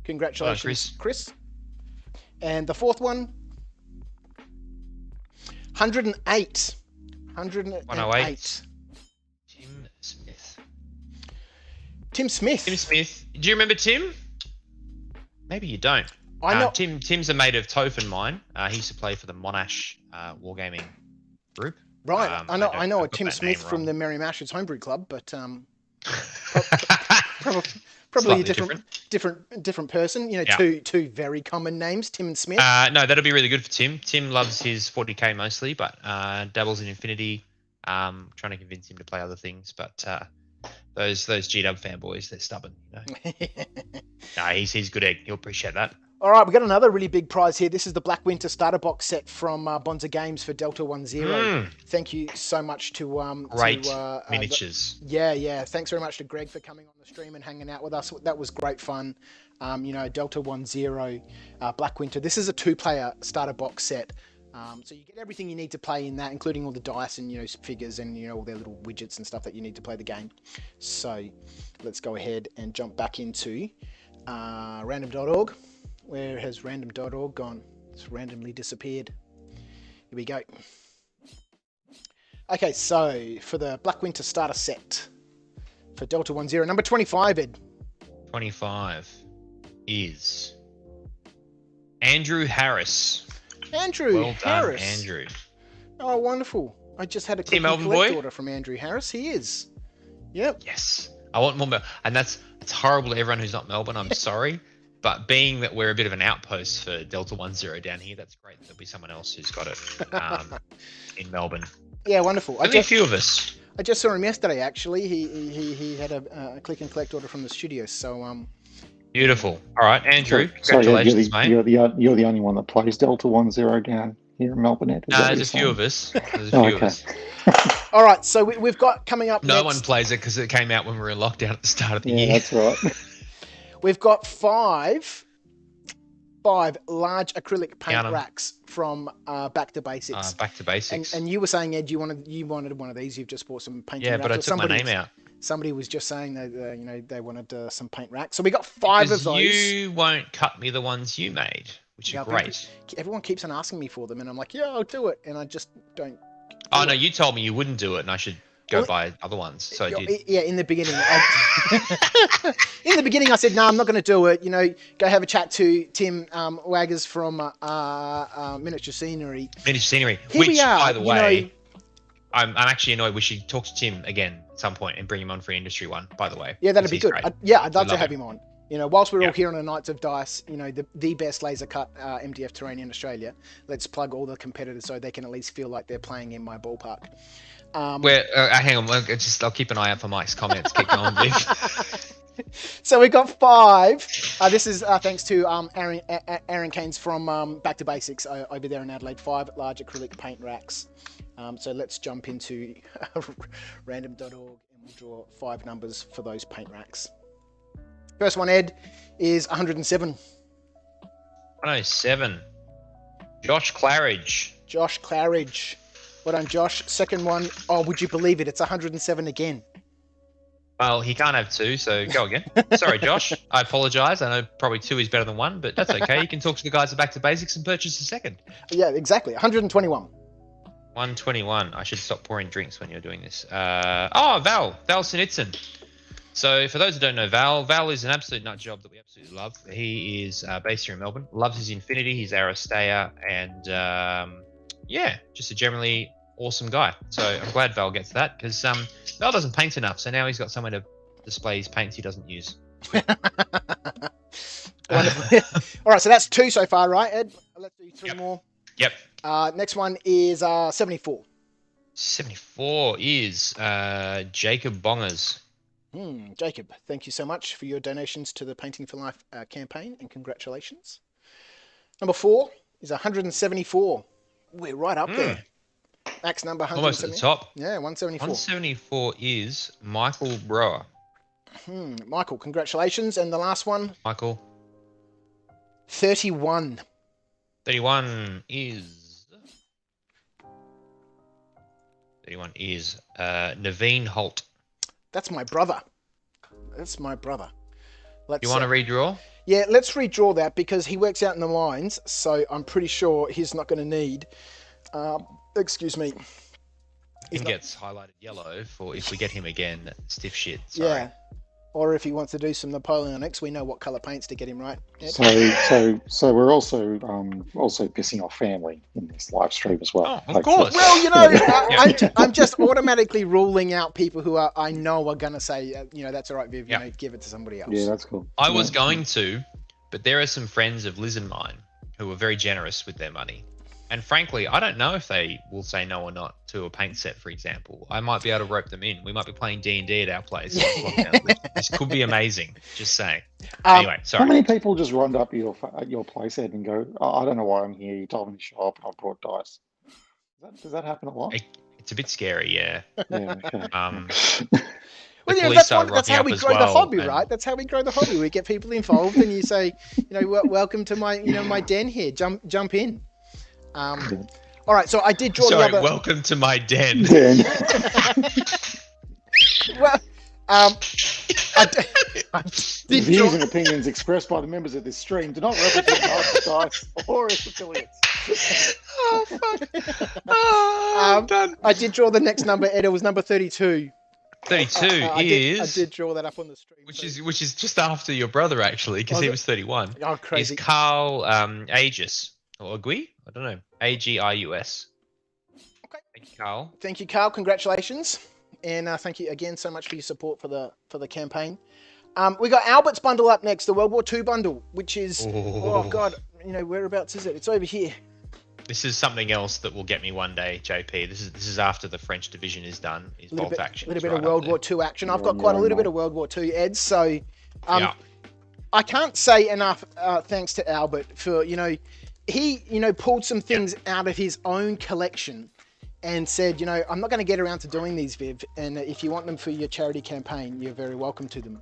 Congratulations, Chris. And the fourth one, 108. 108. Tim Smith. Tim Smith. Tim Smith. Do you remember Tim? Maybe you don't. I know. Tim's a mate of Toph and mine. He used to play for the Monash Wargaming group. Right. I know a Tim Smith from the Merry Mashers Homebrew Club, but probably a different person. You know, two very common names, Tim and Smith. No, that'll be really good for Tim. Tim loves his 40k mostly, but dabbles in Infinity. Trying to convince him to play other things, but those GW fanboys, they're stubborn. You know? Nah, he's good egg. He'll appreciate that. All right, we've got another really big prize here. This is the Black Winter starter box set from Bonza Games for Delta 10. Thank you so much to great miniatures. Yeah. Thanks very much to Greg for coming on the stream and hanging out with us. That was great fun. You know, Delta 10, Black Winter. This is a 2-player starter box set. So you get everything you need to play in that, including all the dice and, you know, figures and, you know, all their little widgets and stuff that you need to play the game. So let's go ahead and jump back into random.org. Where has random.org gone? It's randomly disappeared. Here we go. Okay, so for the Black Winter starter set for Delta 10, number 25, Ed. 25 is Andrew Harris. Andrew well Harris. Done, Andrew. Oh, wonderful. I just had a quick collect order from Andrew Harris. He is. Yep. Yes. I want more. And it's horrible to everyone who's not Melbourne. I'm sorry. But being that we're a bit of an outpost for Delta 10 down here, that's great. There'll be someone else who's got it in Melbourne. Yeah, wonderful. Only a few of us. I just saw him yesterday, actually. He had a click and collect order from the studio. So beautiful. All right, Andrew. Congratulations, mate. You're the only one that plays Delta 10 down here in Melbourne. No, there's a few of us. All right, so we've got coming up. No one plays it because it came out when we were in lockdown at the start of the year. That's right. We've got five large acrylic paint racks from Back to Basics. Back to Basics. And you were saying, Ed, you wanted one of these. You've just bought some painting racks. Yeah, but I took my name out. Somebody was just saying that they wanted some paint racks. So we got 5 of those. You won't cut me the ones you made, which are great. Everyone keeps on asking me for them, and I'm like, yeah, I'll do it, and I just don't. No, you told me you wouldn't do it, and I should go buy other ones. So I did. Yeah, in the beginning. In the beginning, I said, no, I'm not going to do it. You know, go have a chat to Tim Waggers from Miniature Scenery. Miniature Scenery. Here which, we are, by the way, I'm actually annoyed. We should talk to Tim again at some point and bring him on for Industry One, by the way. Yeah, that'd be good. I'd love to have him on. You know, whilst we're all Yeah. here on a Knights of Dice, you know, the best laser cut MDF terrain in Australia. Let's plug all the competitors so they can at least feel like they're playing in my ballpark. Hang on, I'll keep an eye out for Mike's comments. Keep going, Viv. So we got 5. This is thanks to Aaron Keynes from Back to Basics over there in Adelaide. 5 large acrylic paint racks. So let's jump into random.org and we'll draw 5 numbers for those paint racks. First one, Ed, is 107. 107. Josh Claridge. Josh Claridge. Well done, Josh. Second one, oh, would you believe it? It's 107 again. Well, he can't have 2, so go again. Sorry, Josh. I apologise. I know probably 2 is better than 1, but that's okay. You can talk to the guys at Back to Basics and purchase a second. Yeah, exactly. 121. 121. I should stop pouring drinks when you're doing this. Val Sinitson. So for those who don't know Val is an absolute nut job that we absolutely love. He is based here in Melbourne, loves his Infinity, his Aristeia, and just a generally awesome guy. So I'm glad Val gets that because Val doesn't paint enough, so now he's got somewhere to display his paints he doesn't use. Wonderful. All right, so that's 2 so far, right, Ed? Let's do 3 more. Yep. Next one is 74. 74 is Jacob Bongers. Jacob, thank you so much for your donations to the Painting for Life campaign, and congratulations. Number 4 is 174. We're right up there. Max number 174. Almost at the top. Yeah, 174. 174 is Michael Brower. Michael, congratulations. And the last one? Michael. 31. 31 is Naveen Holt. That's my brother. You want to redraw? Yeah, let's redraw that because he works out in the lines, so I'm pretty sure he's not going to need. Excuse me. He gets highlighted yellow for if we get him again. Stiff shit. Sorry. Yeah. Or if he wants to do some Napoleonics, we know what colour paints to get him right. So we're also pissing off family in this live stream as well. Oh, of course. Well, you know, I'm just automatically ruling out people who I know are going to say, that's all right, Viv, give it to somebody else. Yeah, that's cool. I was going to, but there are some friends of Liz and mine who are very generous with their money. And frankly, I don't know if they will say no or not to a paint set, for example. I might be able to rope them in. We might be playing D&D at our place. This could be amazing. Just saying. Anyway, sorry. How many people just round up at your place, Ed, and go, I don't know why I'm here. You told me to show up and I brought dice. Does that happen a lot? It's a bit scary, yeah. Yeah, okay. Well, that's how we grow the hobby, right? That's how we grow the hobby. We get people involved, and you say, welcome to my, my den here. Jump in. All right, so I did draw the other. Welcome to my den. Well, the views and opinions expressed by the members of this stream do not represent Dice or its affiliates. Oh fuck! I'm done. I did draw the next number, Ed. It was number 32. 32 I is. did draw that up on the stream. Which is just after your brother actually, because he was 31. Oh, crazy! Is Carl Aegis or Agui? I don't know. Agius. Okay. Thank you, Carl. Thank you, Carl. Congratulations, and thank you again so much for your support for the campaign. We got Albert's bundle up next, the World War II bundle, which is oh god, whereabouts is it? It's over here. This is something else that will get me one day, JP. This is after the French division is done. Is bolt action? A little bit of World War II action. I've got quite a little bit of World War II, Ed. So, I can't say enough thanks to Albert for he pulled some things out of his own collection and said, I'm not going to get around to doing these, Viv, and if you want them for your charity campaign, you're very welcome to them.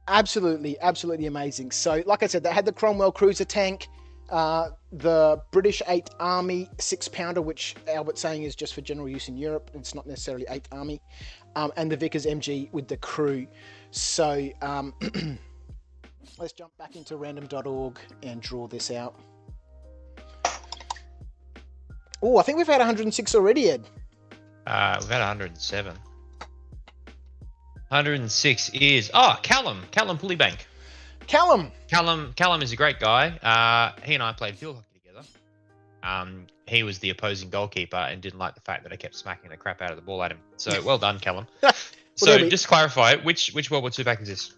Absolutely amazing. So, like I said, they had the Cromwell cruiser tank, the British 8th Army 6-pounder, which Albert's saying is just for general use in Europe. It's not necessarily 8th Army, and the Vickers MG with the crew. So, let's jump back into random.org and draw this out. Oh, I think we've had 106 already, Ed. We've had 107. 106 is Callum Pullybank. Callum is a great guy. He and I played field hockey together. He was the opposing goalkeeper and didn't like the fact that I kept smacking the crap out of the ball at him. So well done, Callum. So just to clarify, which World War II back is this?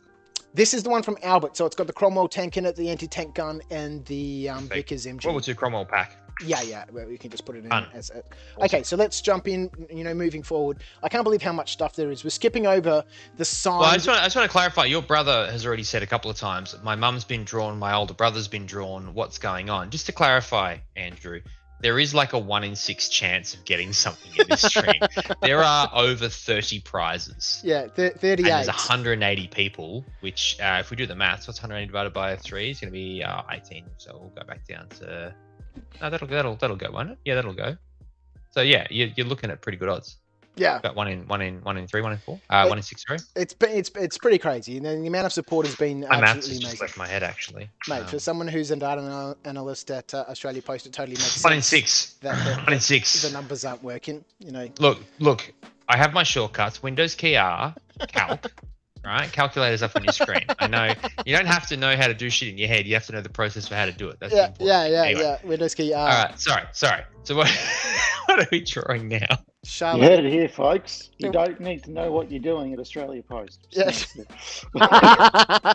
This is the one from Albert. So it's got the Cromwell tank in it, the anti-tank gun, and the Vickers MG. World War II Cromwell pack. Yeah. Well, we can just put it in Fun. as a... Awesome. Okay, so let's jump in. Moving forward, I can't believe how much stuff there is. We're skipping over the sign. Well, I just want to clarify. Your brother has already said a couple of times. My mum's been drawn. My older brother's been drawn. What's going on? Just to clarify, Andrew, there is like a 1 in 6 chance of getting something in this stream. There are over 30 prizes. Yeah, 38. And there's 180 people, which if we do the maths, what's 180 divided by 3? It's going to be 18. So we'll go back down to... No, that'll go, won't it? Yeah, that'll go. So yeah, you're looking at pretty good odds. Yeah. About 1 in 3, 1 in 4, 1 in 6, sorry. It's pretty crazy, and the amount of support has been My maths absolutely has just amazing. left my head, actually. Mate, for someone who's a data analyst at Australia Post, it totally makes 1 in sense 6. that 1 in 6. the numbers aren't working. Look. I have my shortcuts. Windows key R, calc. Right, calculator's up on your screen. I know you don't have to know how to do shit in your head. You have to know the process for how to do it. That's yeah. Windows key R. All right, sorry. So what are we drawing now? You heard it here, folks. You don't need to know what you're doing at Australia Post. Yes. I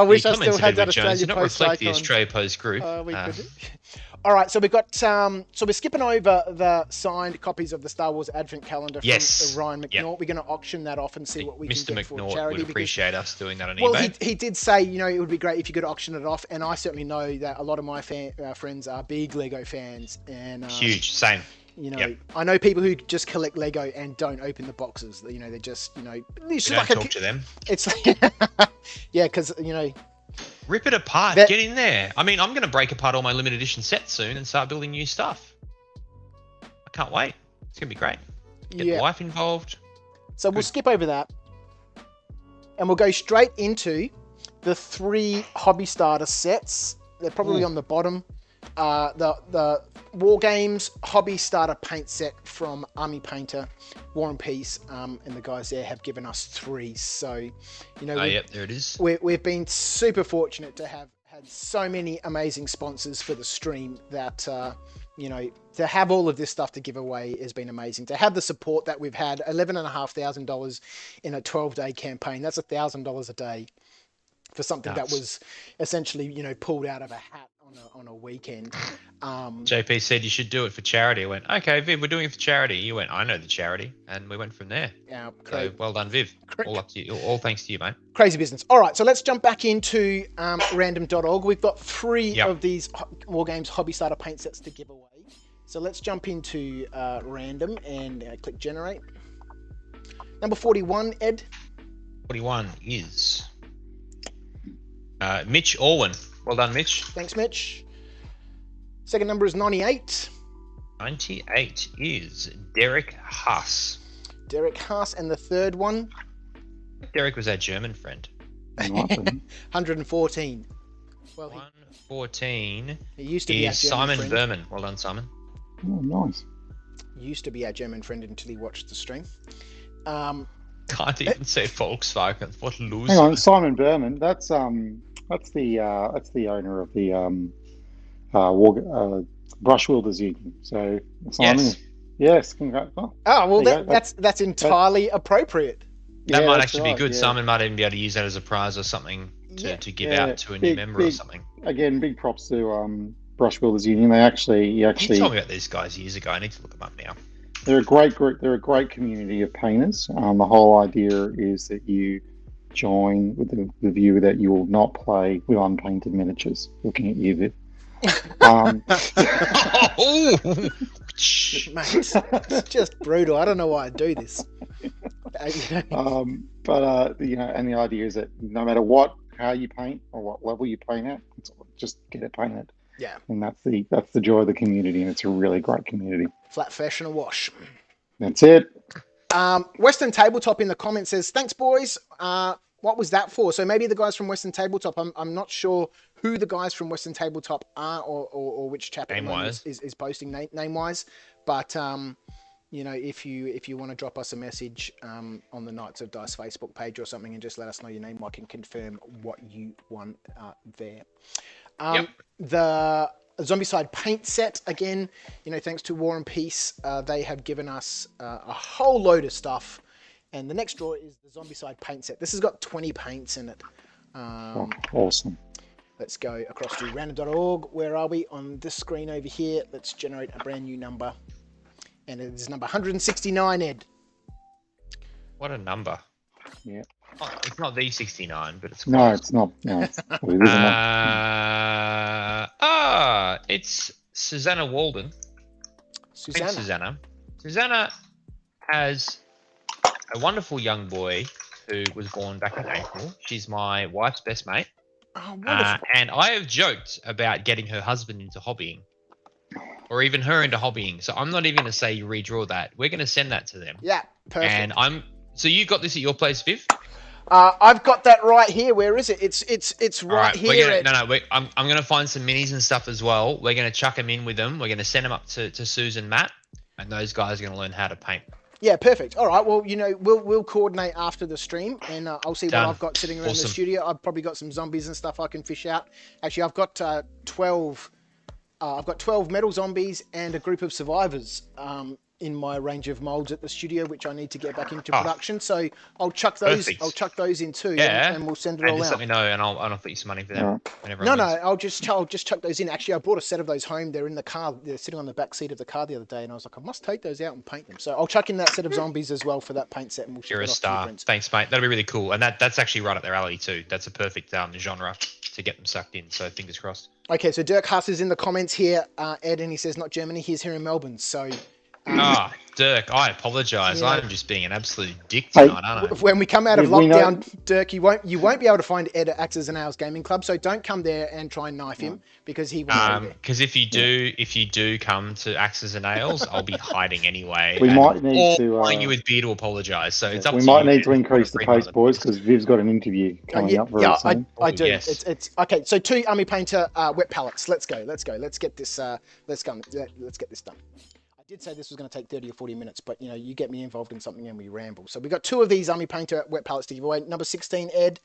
wish I still had that Australia Jones, not Post reflect icon. the Australia Post group. All right, so we've got so we're skipping over the signed copies of the Star Wars Advent Calendar from Ryan McNaught. Yep. We're going to auction that off and see what we Mr. can get for McNaught charity. would appreciate us doing that on well, eBay. he did say, it would be great if you could auction it off, and I certainly know that a lot of my friends are big Lego fans, and huge, same. I know people who just collect Lego and don't open the boxes. They're just, it's You just don't like talk to them. It's yeah, because Rip it apart. Get in there. I mean, I'm going to break apart all my limited edition sets soon and start building new stuff. I can't wait. It's going to be great. Get the wife involved. So we'll skip over that, and we'll go straight into the 3 hobby starter sets. They're probably on the bottom. The War Games hobby starter paint set from Army Painter, War and Peace, and the guys there have given us 3. So, yep, there it is. We've been super fortunate to have had so many amazing sponsors for the stream that, to have all of this stuff to give away has been amazing. To have the support that we've had, $11,500 in a 12-day campaign, that's $1,000 a day for something that was essentially, pulled out of a hat on a weekend. JP said you should do it for charity. I went, okay, Viv, we're doing it for charity. You went, I know the charity, and we went from there. Yeah, so well done, Viv. All up to you. All thanks to you, mate. Crazy business. All right, so let's jump back into random.org. We've got 3 of these War Games hobby starter paint sets to give away. So let's jump into random and click generate. Number 41, Ed. 41 is Mitch Orwin. Well done, Mitch. Thanks, Mitch. Second number is 98. 98 is Derek Haas. Derek Haas. And the third one? Derek was our German friend. 114. Well, 114 he used to be our German Simon friend. Berman. Well done, Simon. Oh, nice. Used to be our German friend until he watched the stream. Can't even say Volkswagen. What loser. Hang on, Simon Berman. That's the owner of the Brush Wielders Union. So Simon, yes, congrats. Oh well, that's entirely appropriate. That might actually be good. Yeah. Simon might even be able to use that as a prize or something to give out to a new member or something. Again, big props to Brush Wielders Union. You told me about these guys years ago. I need to look them up now. They're a great group. They're a great community of painters. The whole idea is that you join with the view that you will not play with unpainted miniatures. Looking at you, Viv. Mate, it's just brutal. I don't know why I do this. And the idea is that no matter how you paint or what level you paint at, just get it painted. Yeah. And that's the joy of the community, and it's a really great community. Flat fashion and wash. That's it. Western Tabletop in the comments says, thanks, boys. What was that for? So maybe the guys from Western Tabletop, I'm not sure who the guys from Western Tabletop are or which chap is posting name-wise. But, if you want to drop us a message on the Knights of Dice Facebook page or something and just let us know your name, I can confirm what you won there. The Zombicide paint set, again, thanks to War and Peace, they have given us a whole load of stuff. And the next draw is the Zombicide paint set. This has got 20 paints in it. Awesome. Let's go across to random.org. Where are we? On this screen over here. Let's generate a brand new number. And it is number 169, Ed. What a number. Yeah. Oh, it's not the 69, but it's No, close. it's not. No, well, it isn't. It's Susanna Walden. Susanna. Queen Susanna. Susanna has a wonderful young boy who was born back in April. She's my wife's best mate. Oh, wonderful. And I have joked about getting her husband into hobbying. Or even her into hobbying. So I'm not even going to say you redraw that. We're going to send that to them. Yeah, perfect. And so you got this at your place, Viv? I've got that right here. Where is it? It's right here. I'm going to find some minis and stuff as well. We're going to chuck them in with them. We're going to send them up to Suze and Matt. And those guys are going to learn how to paint. Yeah, perfect. All right. Well, we'll coordinate after the stream, and I'll see what I've got sitting around the studio. I've probably got some zombies and stuff I can fish out. Actually, I've got 12. I've got 12 metal zombies and a group of survivors in my range of molds at the studio, which I need to get back into production. So I'll chuck those. Perfect. I'll chuck those in too, Yeah. and we'll send it all just out. let me know, and I'll put you some money for them. No, I'll just chuck those in. Actually, I brought a set of those home. They're in the car. They're sitting on the back seat of the car the other day, and I was like, I must take those out and paint them. So I'll chuck in that set of zombies as well for that paint set, and we'll. You're a star. Thanks, mate. That'll be really cool, and that's actually right up their alley too. That's a perfect genre to get them sucked in. So fingers crossed. Okay, so Dirk Haas is in the comments here, Ed, and he says not Germany. He's here in Melbourne. So. Dirk, I apologise. Yeah. I'm just being an absolute dick tonight, aren't I? When we come out of lockdown, Dirk, you won't be able to find Ed at Axes and Owls Gaming Club. So don't come there and try and knife him because he won't. Because if you do come to Axes and Ales, I'll be hiding anyway. We might need to calling you with beer to apologise. So it's up we to might you. need to increase the pace, boys, because Viv's got an interview coming up very soon. I do. Yes. It's okay. So 2 Army Painter wet pallets. Let's go. Let's get this. Let's get this done. I did say this was going to take 30 or 40 minutes, but you get me involved in something and we ramble. So we got 2 of these Army Painter wet pallets to give away. Number 16, Ed.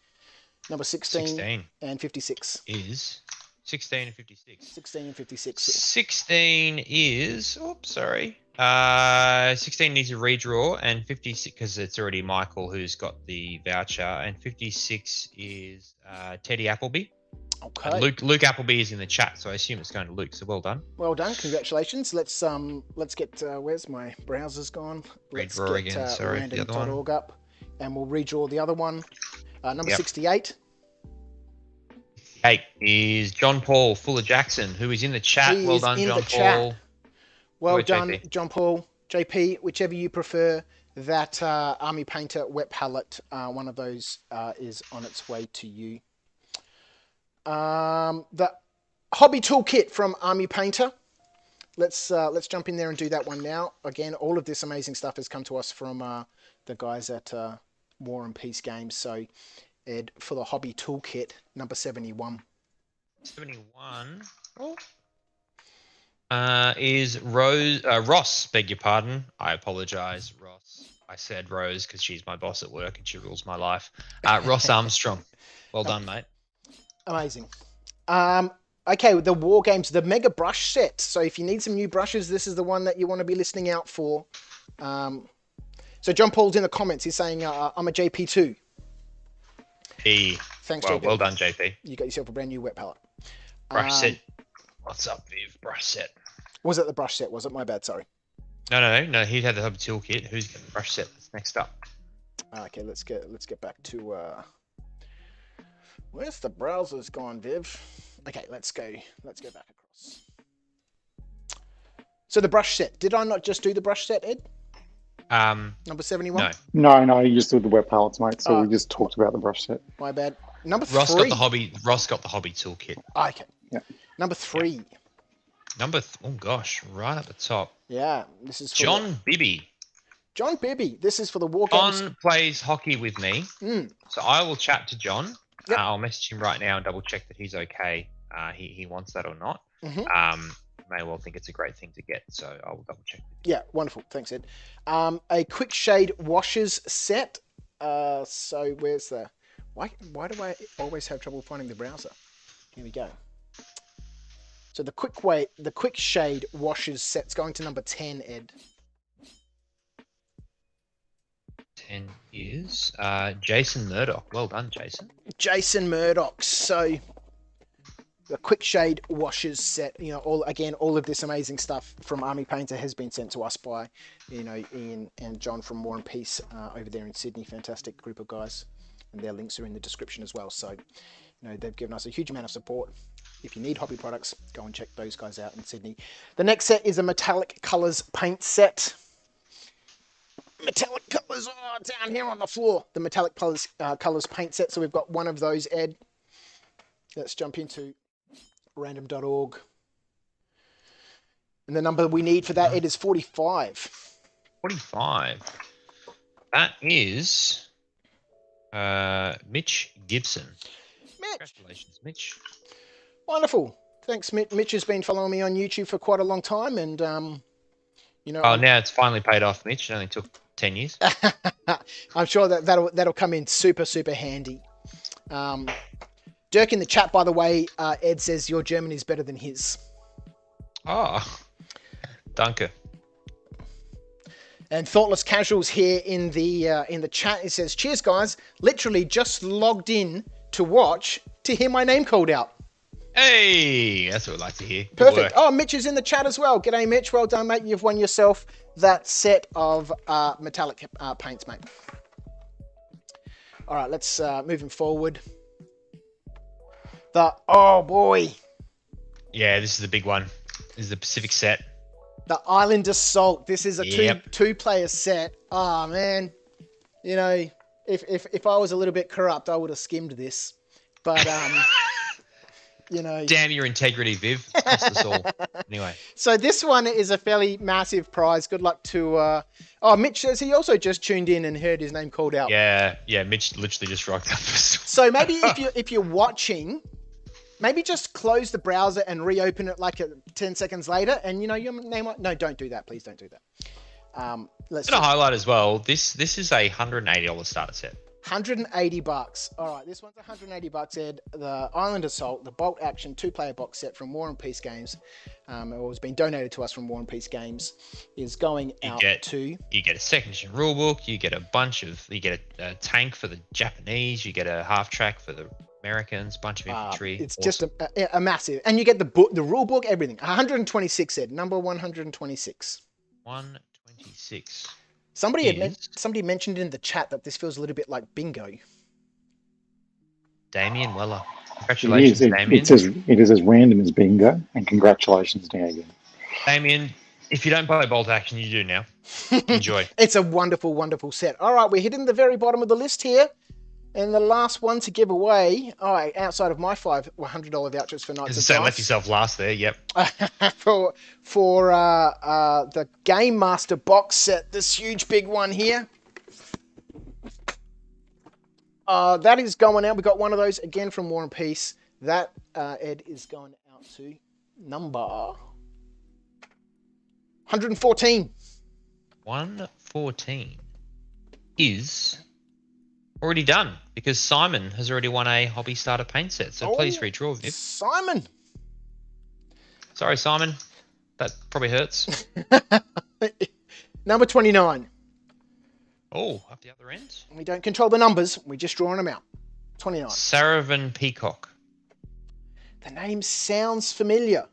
Number 16 and 56 is 16 and 56. 16 and 56. 16 is 16 needs a redraw, and 56 because it's already Michael who's got the voucher, and 56 is Teddy Appleby. Okay. Luke Appleby is in the chat, so I assume it's going to Luke. So well done. Well done. Congratulations. Let's get where's my browser's gone? Let's redraw get again. Sorry, the other one. random.org up, and we'll redraw the other one. Number 68. 8 is John Paul Fuller Jackson, who is in the chat. Well done, John Paul. Well done, John Paul. JP, whichever you prefer. That Army Painter wet palette, one of those is on its way to you. The hobby toolkit from Army Painter. Let's jump in there and do that one now. Again, all of this amazing stuff has come to us from the guys at War and Peace Games. So, Ed, for the hobby toolkit, number 71. 71 is Ross. Beg your pardon. I apologise, Ross. I said Rose because she's my boss at work and she rules my life. Ross Armstrong. Well done, mate. Amazing. Okay, the War Games, the Mega Brush Set. So if you need some new brushes, this is the one that you want to be listening out for. So John Paul's in the comments. He's saying, I'm a JP2. Thanks, JP. Well done, JP. You got yourself a brand new wet palette. Brush set. What's up, Viv? Brush set. Was it the brush set? Was it? My bad, sorry. No. He had the hobby toolkit. Who's got the brush set? That's next up. Okay, let's get back to where's the browser's gone, Viv? Okay, let's go back across. So the brush set. Did I not just do the brush set, Ed? Number 71? No, you just did the wet palettes, mate. So we just talked about the brush set. My bad. Number 3. Ross got the hobby toolkit. Okay. Yeah. Number 3. Oh gosh, right at the top. Yeah, this is for John Bibby. John Bibby. This is for the War Games. John plays hockey with me, so I will chat to John. Yep. I'll message him right now and double check that he's okay. He wants that or not. May well think it's a great thing to get, so I will double check. Yeah, wonderful. Thanks, Ed. A quick shade washers set. So where's the? Why do I always have trouble finding the browser? Here we go. So the quick shade washers set's going to number 10, Ed. 10 10 is Jason Murdoch. Well done, Jason. Jason Murdoch. So the quick shade washes set, all of this amazing stuff from Army Painter has been sent to us by, Ian and John from War and Peace over there in Sydney. Fantastic group of guys, and their links are in the description as well. So, they've given us a huge amount of support. If you need hobby products, go and check those guys out in Sydney. The next set is a metallic colours paint set. Metallic colours, down here on the floor. The metallic colours paint set. So we've got one of those, Ed. Let's jump into random.org. And the number we need for that, Ed, is 45. 45. That is Mitch Gibson. Congratulations, Mitch. Wonderful. Thanks, Mitch. Mitch has been following me on YouTube for quite a long time, and Oh, now it's finally paid off, Mitch. It only took 10 years. I'm sure that'll come in super, super handy. Dirk in the chat, by the way, Ed says your German is better than his. Oh, danke. And Thoughtless Casuals here in the chat, it says, cheers, guys. Literally just logged in to watch to hear my name called out. Hey, that's what we like to hear. Good Perfect. work. Oh, Mitch is in the chat as well. G'day, Mitch. Well done, mate. You've won yourself that set of metallic paints, mate. All right, let's moving forward. Oh boy. Yeah, this is the big one. This is the Pacific set. The Island Assault. This is a Yep. two-player set. Oh man. If I was a little bit corrupt, I would have skimmed this. But Damn your integrity, Viv. It cost us all. Anyway. So this one is a fairly massive prize. Good luck to Mitch says he also just tuned in and heard his name called out. Yeah, Mitch literally just rocked up. So maybe if you're watching, maybe just close the browser and reopen it like 10 seconds later, and your name. No, don't do that. Please don't do that. Let's to highlight as well. This is a $180 starter set. $180. All right, this one's $180, Ed. The Island Assault, the Bolt Action 2-player box set from War and Peace Games, it has been donated to us from War and Peace Games, is going out to... You get a second edition rulebook, you get a tank for the Japanese, you get a half track for the Americans, bunch of infantry. It's awesome. Just a massive... And you get the book, the rulebook, everything. 126, Ed. Number 126. 126. Somebody mentioned in the chat that this feels a little bit like bingo. Damien Weller. Congratulations, Damien. It is as random as bingo, and congratulations, Damien. Damien, if you don't play Bolt Action, you do now. Enjoy. It's a wonderful, wonderful set. All right, we're hitting the very bottom of the list here. And the last one to give away, outside of my $500 vouchers for Knights of Dice. Left yourself last there, yep. for the Game Master box set, this huge big one here. That is going out. We got one of those again from War and Peace. That, Ed, is going out to number 114. 114 is already done because Simon has already won a hobby starter paint set. So please redraw, Viv. Simon. Sorry, Simon. That probably hurts. Number 29. Oh, up the other end. We don't control the numbers. We're just drawing them out. 29. Saravan Peacock. The name sounds familiar,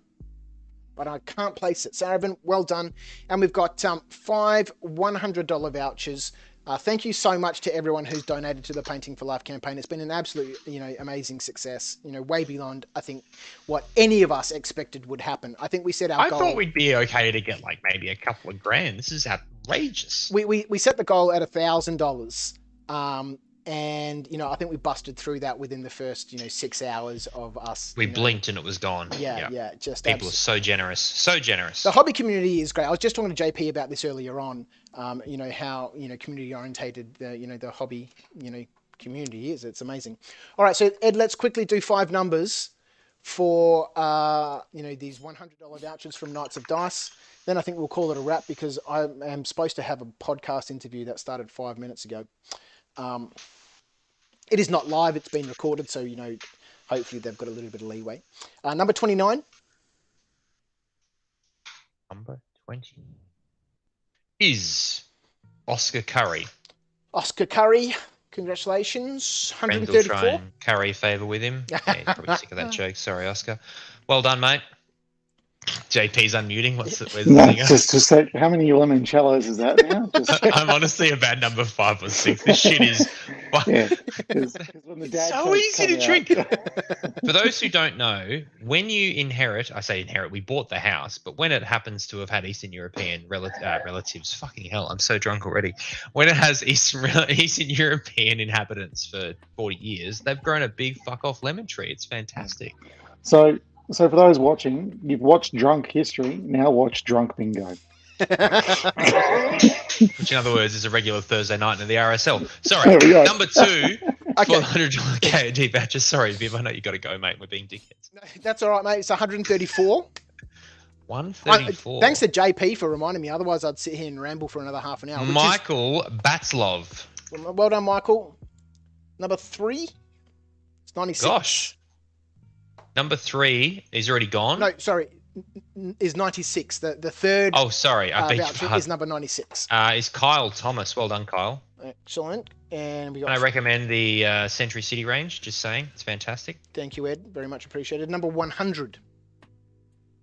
but I can't place it. Saravan, well done. And we've got 5 $100 vouchers. Thank you so much to everyone who's donated to the Painting for Life campaign. It's been an absolute, amazing success. Way beyond, I think, what any of us expected would happen. I think we set our goal. I thought we'd be okay to get maybe a couple of grand. This is outrageous. We set the goal at $1,000. And, I think we busted through that within the first, 6 hours of us. We blinked and it was gone. Yeah. Just people are so generous. So generous. The hobby community is great. I was just talking to JP about this earlier on. How, community orientated, the hobby, community is. It's amazing. All right. So, Ed, let's quickly do 5 numbers for, these $100 vouchers from Knights of Dice. Then I think we'll call it a wrap because I am supposed to have a podcast interview that started 5 minutes ago. It is not live, it's been recorded, so hopefully they've got a little bit of leeway. Number 29. Number 20 is Oscar Curry. Oscar Curry, congratulations. Friends will try 134. and curry favour with him. Yeah, he's probably sick of that joke. Sorry, Oscar. Well done, mate. JP's unmuting. Where's the No, singer? just say, how many limoncellos is that now? I'm honestly about number 5 or 6. This shit is yeah, because when the dad so jokes easy to come drink. out- For those who don't know, when you inherit, I say inherit, we bought the house, but when it happens to have had Eastern European relatives, fucking hell, I'm so drunk already. When it has Eastern European inhabitants for 40 years, they've grown a big fuck off lemon tree. It's fantastic. So for those watching, you've watched Drunk History. Now watch Drunk Bingo. Which, in other words, is a regular Thursday night in the RSL. Sorry, There we go. number 2, Okay. $100 KOD voucher. Sorry, Viv, I know you got to go, mate. We're being dickheads. That's all right, mate. It's 134. 134. Thanks to JP for reminding me. Otherwise, I'd sit here and ramble for another half an hour. Michael Batslov. Well done, Michael. Number 3. It's 96. Gosh. Number 3 is already gone. No, sorry. Is 96. The third Oh, sorry. I beg your voucher pardon. is number 96. Is Kyle Thomas. Well done, Kyle. Excellent. And we got. I recommend the Century City range. Just saying, it's fantastic. Thank you, Ed. Very much appreciated. Number 100.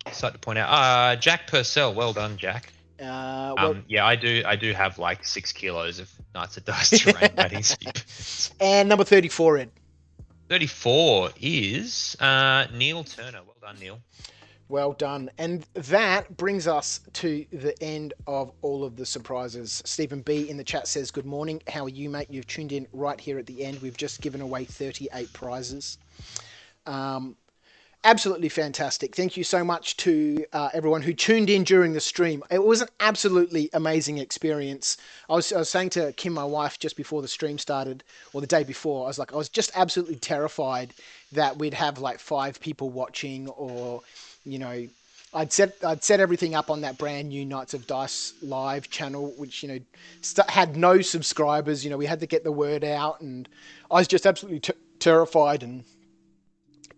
I'd like to point out, Jack Purcell. Well done, Jack. Yeah, I do have like 6 kilos of Knights of Dice terrain rating speed. And number 34, Ed. 34 is Neil Turner. Well done, Neil. Well done. And that brings us to the end of all of the surprises. Stephen B in the chat says, good morning. How are you, mate? You've tuned in right here at the end. We've just given away 38 prizes. Absolutely fantastic. Thank you so much to everyone who tuned in during the stream. It was an absolutely amazing experience. I was saying to Kim, my wife, just before the stream started, or the day before, I was just absolutely terrified that we'd have like 5 people watching, or, you know, I'd set everything up on that brand new Knights of Dice live channel, which, you know, had no subscribers. You know, we had to get the word out, and I was just absolutely terrified.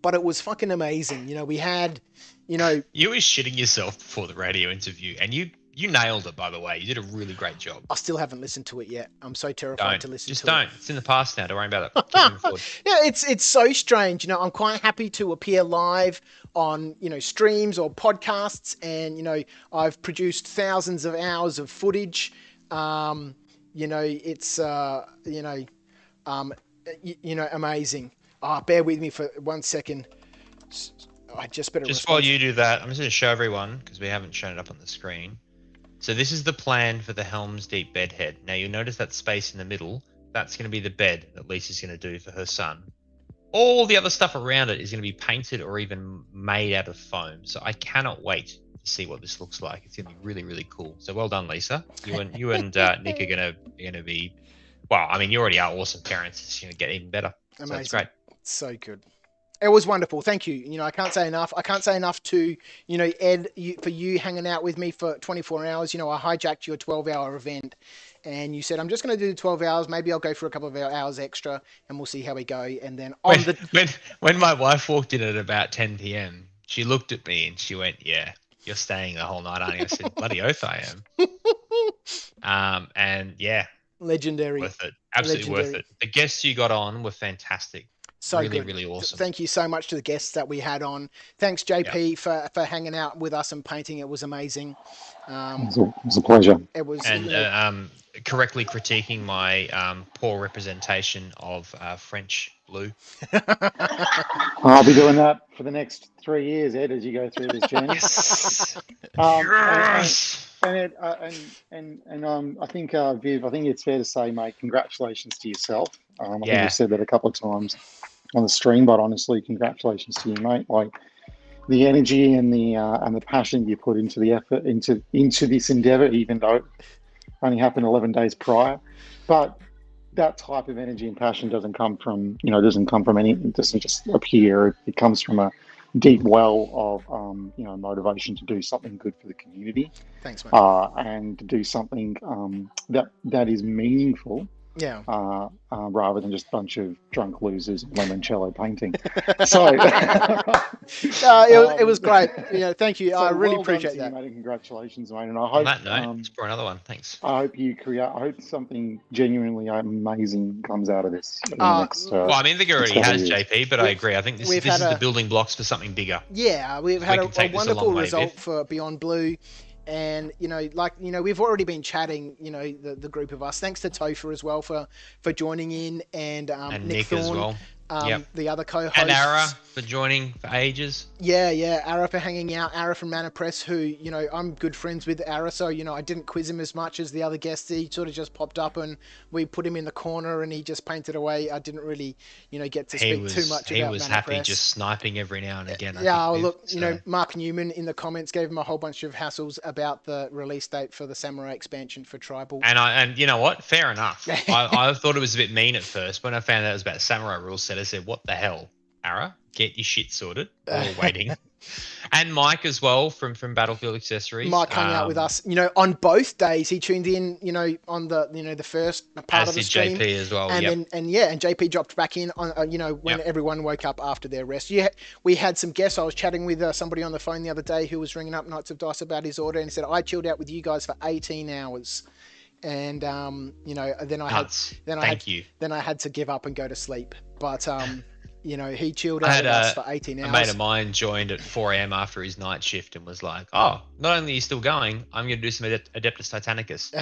But it was fucking amazing. You know, we had, you know... You were shitting yourself before the radio interview, and you nailed it, by the way. You did a really great job. I still haven't listened to it yet. I'm so terrified to listen to it. Just don't. It's in the past now. Don't worry about it. Yeah, it's so strange. You know, I'm quite happy to appear live on, you know, streams or podcasts, and, you know, I've produced thousands of hours of footage. You know, it's, you know, amazing. Bear with me for 1 second. I just better. Just while you do that, I'm just going to show everyone, because we haven't shown it up on the screen. So this is the plan for the Helm's Deep bed head. Now you'll notice that space in the middle. That's going to be the bed that Lisa's going to do for her son. All the other stuff around it is going to be painted or even made out of foam. So I cannot wait to see what this looks like. It's going to be really, really cool. So well done, Lisa. You and Nick are going to be. Well, I mean, you already are awesome parents. It's going to get even better. Amazing. So that's great. So good. It was wonderful. Thank you. You know, I can't say enough. I can't say enough to, you know, Ed, for you hanging out with me for 24 hours. You know, I hijacked your 12-hour event, and you said, I'm just going to do 12 hours. Maybe I'll go for a couple of hours extra, and we'll see how we go. And then when my wife walked in at about 10 p.m., she looked at me and she went, yeah, you're staying the whole night, aren't you? I said, bloody oath I am. And yeah. Legendary. Worth it. Absolutely worth it. The guests you got on were fantastic. So really, good. really awesome. Thank you so much to the guests that we had on. Thanks, JP, for hanging out with us and painting. It was amazing. It was a pleasure. It was, and correctly critiquing my poor representation of French blue. I'll be doing that for the next 3 years, Ed, as you go through this journey. Yes. And I think, Viv, I think it's fair to say, mate, congratulations to yourself. I think you've said that a couple of times on the stream, but honestly, congratulations to you, mate. Like, the energy and the passion you put into the effort into this endeavor, even though it only happened 11 days prior, but that type of energy and passion doesn't come from it doesn't just appear. It comes from a deep well of motivation to do something good for the community. Thanks, mate. And to do something that is meaningful Yeah. Rather than just a bunch of drunk losers limoncello painting. So it was great. Yeah, thank you. I really well done appreciate to you, that. mate, and congratulations, mate. And I On hope that note, let's pour another one. Thanks. I hope something genuinely amazing comes out of this in the next. Well, I mean, I think it already has, years. JP, but I agree. I think this is the building blocks for something bigger. Yeah, we've had a wonderful result with. for Beyond Blue. And we've already been chatting, the group of us. Thanks to Topher as well for joining in, and Nick Thorne, as well. The other co-hosts, and Ara for joining for ages. Yeah, Ara for hanging out. Ara from Mana Press, who I'm good friends with Ara, so I didn't quiz him as much as the other guests. He sort of just popped up and we put him in the corner and he just painted away. I didn't really get to speak too much about Mana Press. He was happy just sniping every now and again. Mark Newman in the comments gave him a whole bunch of hassles about the release date for the Samurai expansion for Tribal. And you know what? Fair enough. I thought it was a bit mean at first. When I found out it was about Samurai rule set, I said, what the hell? Ara, get your shit sorted. We're waiting. And Mike as well from Battlefield Accessories. Mike hung out with us, on both days. He tuned in, on the the first part of the stream. JP as well, and then JP dropped back in on when everyone woke up after their rest. We had some guests. I was chatting with somebody on the phone the other day who was ringing up Knights of Dice about his order, and he said, I chilled out with you guys for 18 hours. And then I had to give up and go to sleep. But he chilled out with us for 18 hours. A mate of mine joined at 4 a.m. after his night shift and was like, "Oh, not only are you still going, I'm going to do some Adeptus Titanicus."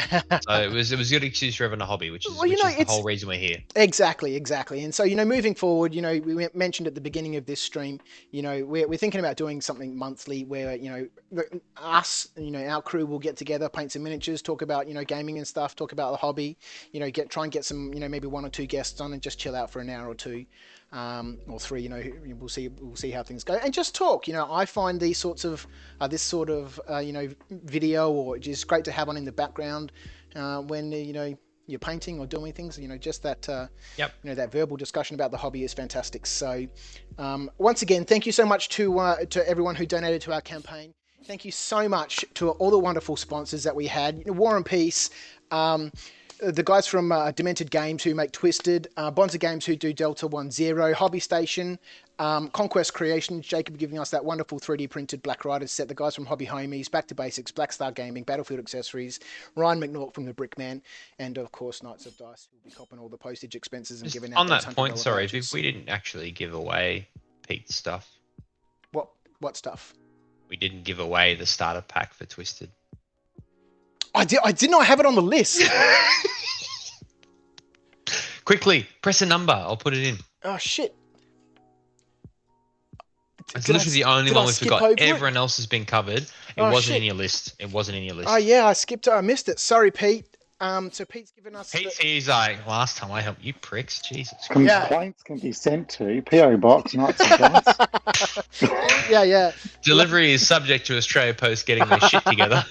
So it was a good excuse for having a hobby, which is the whole reason we're here. Exactly. And so moving forward, we mentioned at the beginning of this stream, we're thinking about doing something monthly where us, our crew will get together, paint some miniatures, talk about gaming and stuff, talk about the hobby, try and get some maybe one or two guests on and just chill out for an hour or two. Or three, we'll see how things go, and just talk. I find these sorts of this sort of video, or just great to have on in the background when you're painting or doing things. Just that that verbal discussion about the hobby is fantastic. So once again, thank you so much to everyone who donated to our campaign. Thank you so much to all the wonderful sponsors that we had. War and Peace. The guys from Demented Games who make Twisted, Bonza Games who do Delta 1-0, Hobby Station, Conquest Creations, Jacob giving us that wonderful 3D printed Black Riders set, the guys from Hobby Homies, Back to Basics, Black Star Gaming, Battlefield Accessories, Ryan McNaught from The Brickman, and of course Knights of Dice, who'll be copping all the postage expenses and giving out on that point. Sorry, vouchers. We didn't actually give away Pete's stuff. What stuff? We didn't give away the starter pack for Twisted. I did not have it on the list. Quickly, press a number. I'll put it in. Oh, shit. It's literally the only one we forgot. Everyone else has been covered. It wasn't in your list. Oh, yeah, I missed it. Sorry, Pete. So Pete's given us... He's like, last time I helped you pricks. Jesus. Complaints can be sent to P.O. Box, Knights of Dice. Yeah. Delivery is subject to Australia Post getting their shit together.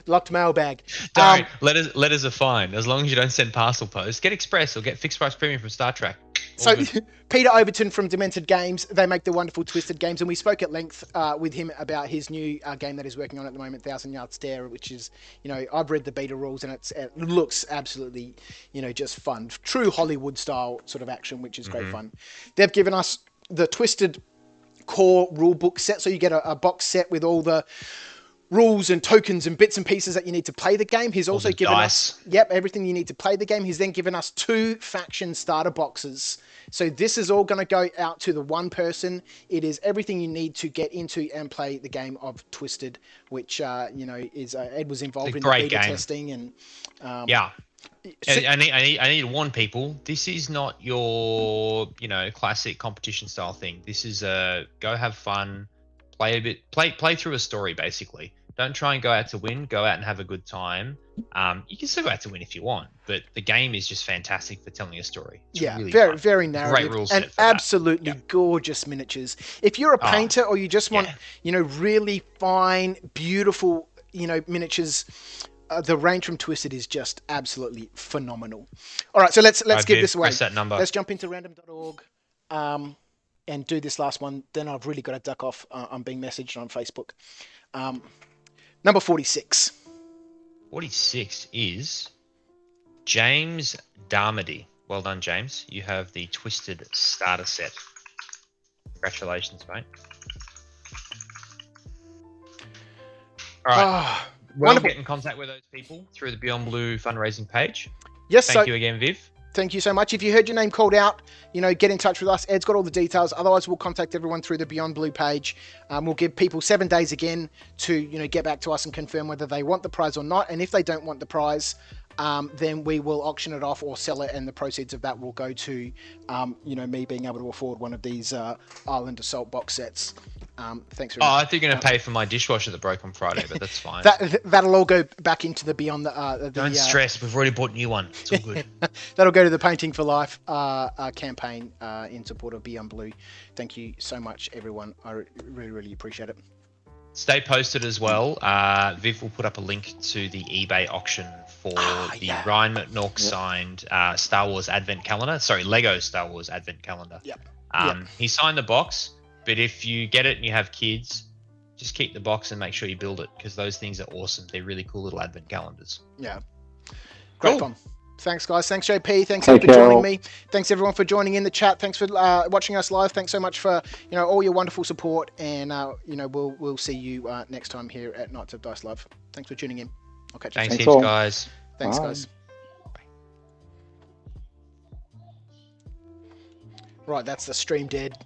Locked mailbag. Don't letters are fine as long as you don't send parcel post. Get express or get fixed price premium from Star Trek. So Peter Overton from Demented Games, they make the wonderful Twisted games, and we spoke at length with him about his new game that he's working on at the moment, 1,000 Yard Stare, which is, I've read the beta rules and it looks absolutely, just fun. True Hollywood style sort of action, which is great fun. They've given us the Twisted core rulebook set, so you get a box set with all the rules and tokens and bits and pieces that you need to play the game. He's also given us everything you need to play the game. He's then given us 2 faction starter boxes. So this is all going to go out to the one person. It is everything you need to get into and play the game of Twisted, which is Ed was involved in the beta testing and I need to warn people. This is not your classic competition style thing. This is go have fun. Play a bit, play through a story, basically. Don't try and go out to win. Go out and have a good time. You can still go out to win if you want, but the game is just fantastic for telling a story. It's really fun. Very narrative. Great rules and absolutely gorgeous miniatures. If you're a painter or you just want, really fine, beautiful, miniatures, the range from Twisted is just absolutely phenomenal. All right, so let's give this away. Press that number. Let's jump into random.org. And do this last one, then I've really got to duck off. I'm being messaged on Facebook. Number 46. 46 is James Darmody. Well done, James. You have the Twisted starter set. Congratulations, mate. All right. We'll get in contact with those people through the Beyond Blue fundraising page. Yes. Thank you again, Viv. Thank you so much. If you heard your name called out, get in touch with us. Ed's got all the details. Otherwise, we'll contact everyone through the Beyond Blue page. We'll give people 7 days again to, get back to us and confirm whether they want the prize or not. And if they don't want the prize, then we will auction it off or sell it, and the proceeds of that will go to, me being able to afford one of these Island Assault box sets. Thanks very much. I think you're going to pay for my dishwasher that broke on Friday, but that's fine. That'll all go back into the Beyond the Don't stress. We've already bought a new one. It's all good. That'll go to the Painting for Life campaign in support of Beyond Blue. Thank you so much, everyone. I really, really appreciate it. Stay posted as well. Viv will put up a link to the eBay auction for the Ryan McNaught signed Star Wars Advent Calendar. Sorry, Lego Star Wars Advent Calendar. Yep. He signed the box, but if you get it and you have kids, just keep the box and make sure you build it, because those things are awesome. They're really cool little Advent calendars. Yeah. Great fun. Thanks, guys. Thanks, JP. Thanks for joining me. Thanks, everyone, for joining in the chat. Thanks for watching us live. Thanks so much for all your wonderful support. And we'll see you next time here at Knights of Dice Live. Thanks for tuning in. I'll catch you. Thanks, guys. Thanks, guys. Right, that's the stream dead.